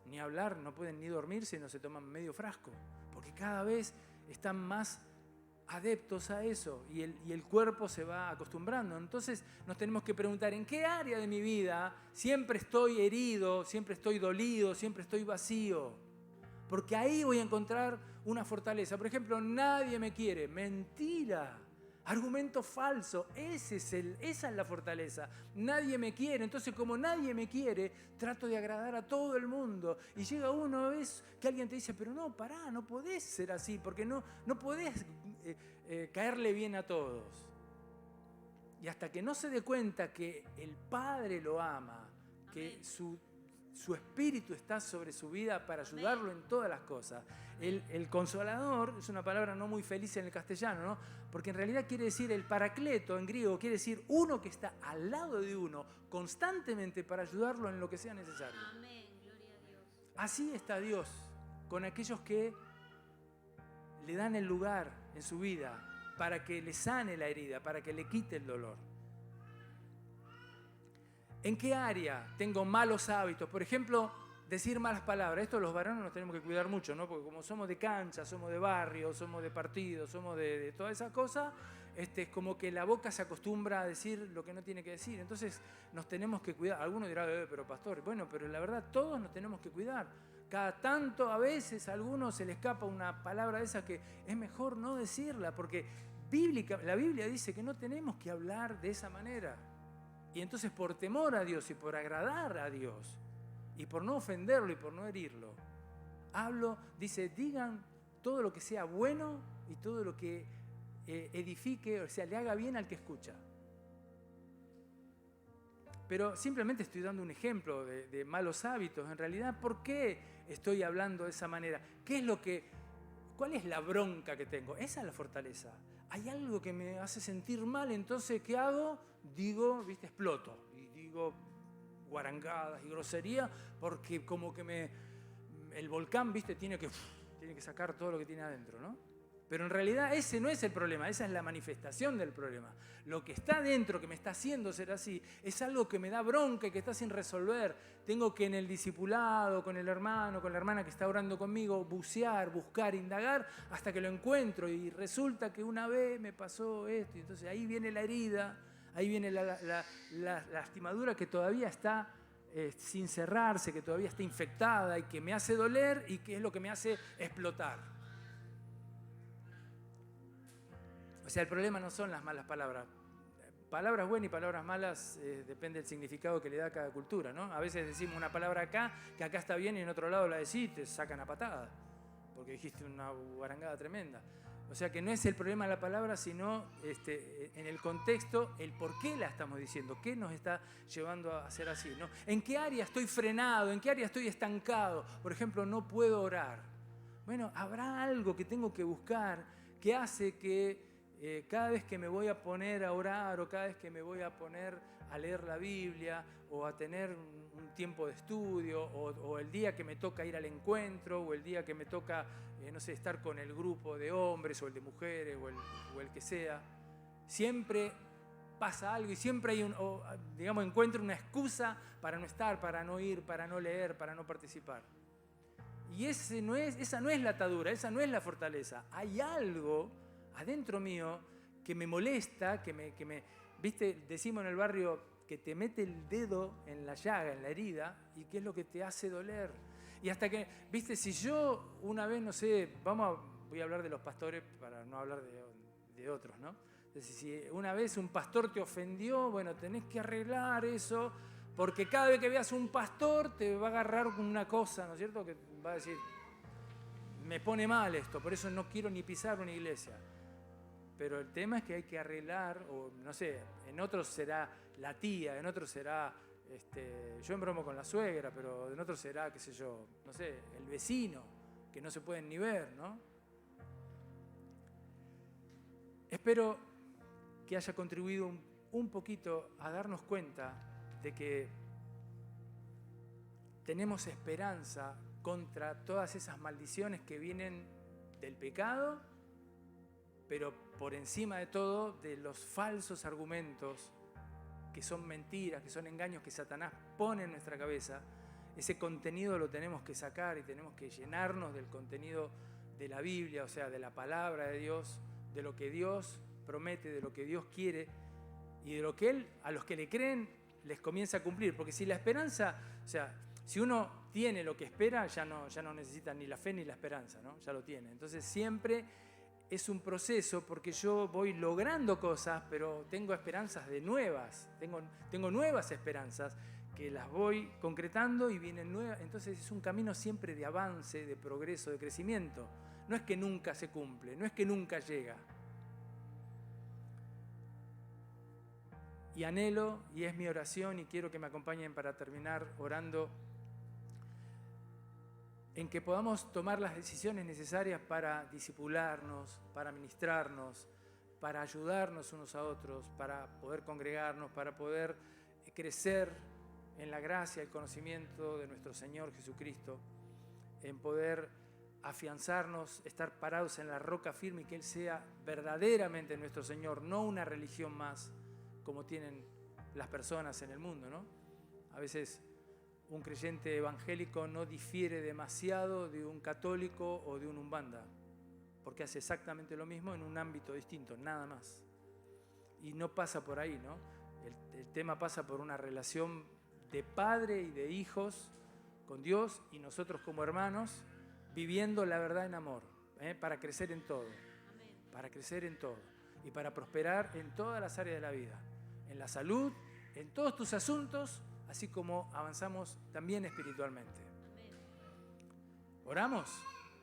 Ni hablar, no pueden ni dormir si no se toman medio frasco. Porque cada vez están más adeptos a eso y el cuerpo se va acostumbrando. Entonces nos tenemos que preguntar, ¿en qué área de mi vida siempre estoy herido, siempre estoy dolido, siempre estoy vacío? Porque ahí voy a encontrar una fortaleza. Por ejemplo, nadie me quiere. Mentira. Argumento falso. Esa es la fortaleza. Nadie me quiere. Entonces, como nadie me quiere, trato de agradar a todo el mundo. Y llega una vez que alguien te dice, pero no, pará, no podés ser así, porque no podés caerle bien a todos. Y hasta que no se dé cuenta que el Padre lo ama, que su espíritu está sobre su vida para ayudarlo en todas las cosas. El consolador es una palabra no muy feliz en el castellano, ¿no? Porque en realidad quiere decir el paracleto en griego, quiere decir uno que está al lado de uno constantemente para ayudarlo en lo que sea necesario. Amén, gloria a Dios. Así está Dios con aquellos que le dan el lugar en su vida para que le sane la herida, para que le quite el dolor. ¿En qué área tengo malos hábitos? Por ejemplo, decir malas palabras. Esto los varones nos tenemos que cuidar mucho, ¿no? Porque como somos de cancha, somos de barrio, somos de partido, somos de toda esa cosa, es como que la boca se acostumbra a decir lo que no tiene que decir. Entonces nos tenemos que cuidar. Algunos dirán, pero pastor, bueno, pero la verdad todos nos tenemos que cuidar. Cada tanto a veces a algunos se le escapa una palabra de esa que es mejor no decirla, porque la Biblia dice que no tenemos que hablar de esa manera. Y entonces por temor a Dios y por agradar a Dios, y por no ofenderlo y por no herirlo, hablo, dice, digan todo lo que sea bueno y todo lo que edifique, o sea, le haga bien al que escucha. Pero simplemente estoy dando un ejemplo de malos hábitos. En realidad, ¿por qué estoy hablando de esa manera? ¿Cuál es la bronca que tengo? Esa es la fortaleza. Hay algo que me hace sentir mal, entonces, ¿qué hago? Digo, exploto. Y digo guarangadas y grosería, porque como que el volcán, tiene que sacar todo lo que tiene adentro, ¿no? Pero en realidad ese no es el problema, esa es la manifestación del problema. Lo que está dentro, que me está haciendo ser así, es algo que me da bronca y que está sin resolver. Tengo que en el discipulado, con el hermano, con la hermana que está orando conmigo, bucear, buscar, indagar, hasta que lo encuentro. Y resulta que una vez me pasó esto, y entonces ahí viene la herida, ahí viene la lastimadura que todavía está sin cerrarse, que todavía está infectada y que me hace doler y que es lo que me hace explotar. O sea, el problema no son las malas palabras. Palabras buenas y palabras malas depende del significado que le da a cada cultura, ¿no? A veces decimos una palabra acá, que acá está bien, y en otro lado la decís y te sacan a patada, porque dijiste una guarangada tremenda. O sea que no es el problema de la palabra, sino en el contexto, el por qué la estamos diciendo, qué nos está llevando a ser así, ¿no? ¿En qué área estoy frenado? ¿En qué área estoy estancado? Por ejemplo, no puedo orar. Bueno, habrá algo que tengo que buscar que hace que cada vez que me voy a poner a orar o cada vez que me voy a poner a leer la Biblia o a tener un tiempo de estudio o el día que me toca ir al encuentro o el día que me toca, no sé, estar con el grupo de hombres o el de mujeres o el que sea, siempre pasa algo y siempre hay encuentro una excusa para no estar, para no ir, para no leer, para no participar. Y esa no es la atadura, esa no es la fortaleza. Hay algo adentro mío que me molesta, que me ¿viste? Decimos en el barrio que te mete el dedo en la llaga, en la herida, y qué es lo que te hace doler. Y hasta que, ¿viste? Si yo una vez, no sé, voy a hablar de los pastores para no hablar de otros, ¿no? Entonces, si una vez un pastor te ofendió, bueno, tenés que arreglar eso, porque cada vez que veas un pastor te va a agarrar una cosa, ¿no es cierto? Que va a decir, me pone mal esto, por eso no quiero ni pisar una iglesia. Pero el tema es que hay que arreglar, o no sé, en otros será la tía, en otros será, yo embromo con la suegra, pero en otros será, qué sé yo, no sé, el vecino, que no se pueden ni ver, ¿no? Espero que haya contribuido un poquito a darnos cuenta de que tenemos esperanza contra todas esas maldiciones que vienen del pecado, pero por encima de todo de los falsos argumentos que son mentiras, que son engaños que Satanás pone en nuestra cabeza. Ese contenido lo tenemos que sacar y tenemos que llenarnos del contenido de la Biblia, o sea, de la palabra de Dios, de lo que Dios promete, de lo que Dios quiere y de lo que Él, a los que le creen, les comienza a cumplir. Porque si la esperanza, o sea, si uno tiene lo que espera, ya no necesita ni la fe ni la esperanza, ¿no? Ya lo tiene. Entonces siempre es un proceso porque yo voy logrando cosas, pero tengo esperanzas de nuevas, tengo nuevas esperanzas que las voy concretando y vienen nuevas. Entonces es un camino siempre de avance, de progreso, de crecimiento. No es que nunca se cumple, no es que nunca llega. Y anhelo, y es mi oración, y quiero que me acompañen para terminar orando, en que podamos tomar las decisiones necesarias para discipularnos, para ministrarnos, para ayudarnos unos a otros, para poder congregarnos, para poder crecer en la gracia y el conocimiento de nuestro Señor Jesucristo, en poder afianzarnos, estar parados en la roca firme y que Él sea verdaderamente nuestro Señor, no una religión más como tienen las personas en el mundo, ¿no? A veces un creyente evangélico no difiere demasiado de un católico o de un umbanda, porque hace exactamente lo mismo en un ámbito distinto, nada más. Y no pasa por ahí, ¿no? El tema pasa por una relación de padre y de hijos con Dios y nosotros como hermanos, viviendo la verdad en amor, para crecer en todo, para crecer en todo y para prosperar en todas las áreas de la vida, en la salud, en todos tus asuntos, así como avanzamos también espiritualmente. Amén. ¿Oramos?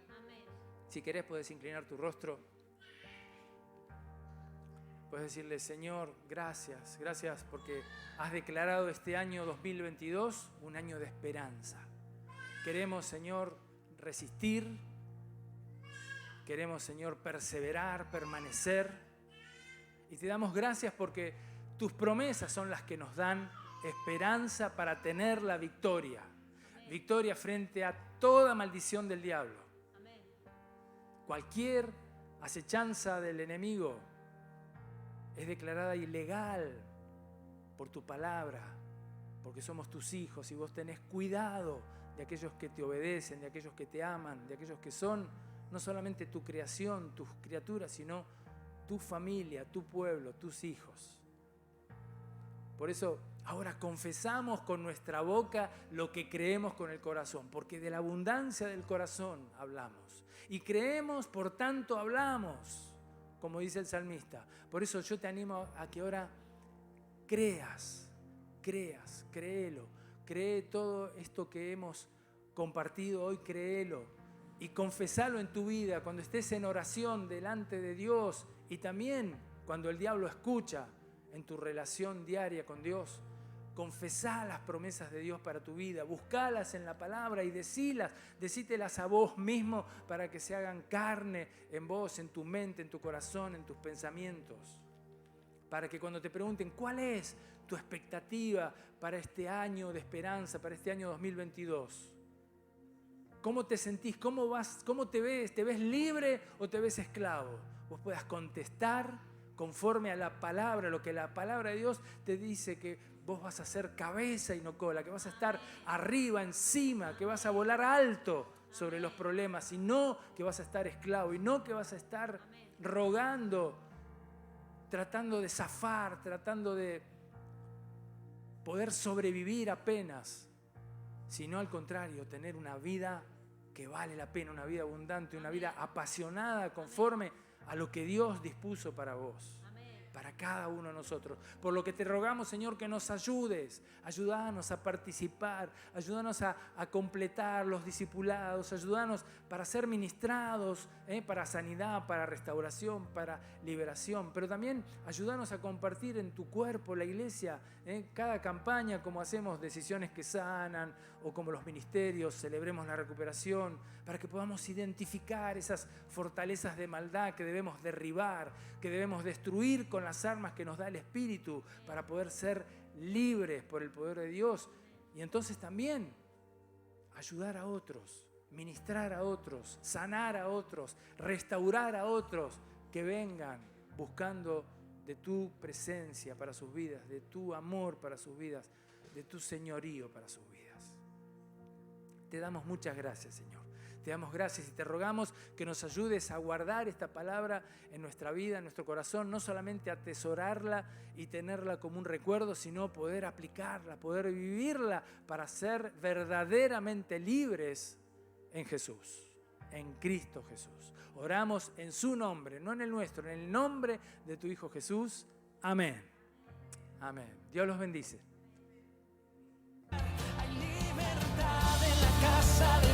Amén. Si querés puedes inclinar tu rostro. Puedes decirle, Señor, gracias, gracias porque has declarado este año 2022 un año de esperanza. Queremos, Señor, resistir. Queremos, Señor, perseverar, permanecer. Y te damos gracias porque tus promesas son las que nos dan esperanza para tener la victoria. Amén. Victoria frente a toda maldición del diablo. Amén. Cualquier acechanza del enemigo es declarada ilegal por tu palabra, porque somos tus hijos y vos tenés cuidado de aquellos que te obedecen, de aquellos que te aman, de aquellos que son no solamente tu creación, tus criaturas, sino tu familia, tu pueblo, tus hijos. Por eso ahora confesamos con nuestra boca lo que creemos con el corazón, porque de la abundancia del corazón hablamos. Y creemos, por tanto hablamos, como dice el salmista. Por eso yo te animo a que ahora créelo. Cree todo esto que hemos compartido hoy, créelo. Y confesalo en tu vida cuando estés en oración delante de Dios y también cuando el diablo escucha en tu relación diaria con Dios. Confesá las promesas de Dios para tu vida, buscalas en la palabra y decítelas a vos mismo para que se hagan carne en vos, en tu mente, en tu corazón, en tus pensamientos. Para que cuando te pregunten cuál es tu expectativa para este año de esperanza, para este año 2022, ¿cómo te sentís? ¿Cómo te ves? ¿Te ves libre o te ves esclavo? Vos puedas contestar conforme a la palabra, lo que la palabra de Dios te dice, que vos vas a ser cabeza y no cola, que vas a estar arriba, encima, que vas a volar alto sobre los problemas y no que vas a estar esclavo y no que vas a estar rogando, tratando de zafar, tratando de poder sobrevivir apenas, sino al contrario, tener una vida que vale la pena, una vida abundante, una vida apasionada conforme a lo que Dios dispuso para vos, para cada uno de nosotros. Por lo que te rogamos, Señor, que nos ayudes. Ayúdanos a participar, ayúdanos a completar los discipulados, ayúdanos para ser ministrados, para sanidad, para restauración, para liberación. Pero también ayúdanos a compartir en tu cuerpo, la iglesia, cada campaña, como hacemos decisiones que sanan o como los ministerios, celebremos la recuperación, para que podamos identificar esas fortalezas de maldad que debemos derribar, que debemos destruir con las armas que nos da el Espíritu para poder ser libres por el poder de Dios. Y entonces también ayudar a otros, ministrar a otros, sanar a otros, restaurar a otros que vengan buscando de tu presencia para sus vidas, de tu amor para sus vidas, de tu señorío para sus vidas. Te damos muchas gracias, Señor. Te damos gracias y te rogamos que nos ayudes a guardar esta palabra en nuestra vida, en nuestro corazón, no solamente atesorarla y tenerla como un recuerdo, sino poder aplicarla, poder vivirla para ser verdaderamente libres en Jesús, en Cristo Jesús. Oramos en su nombre, no en el nuestro, en el nombre de tu Hijo Jesús. Amén. Amén. Dios los bendice. Hay libertad en la casa de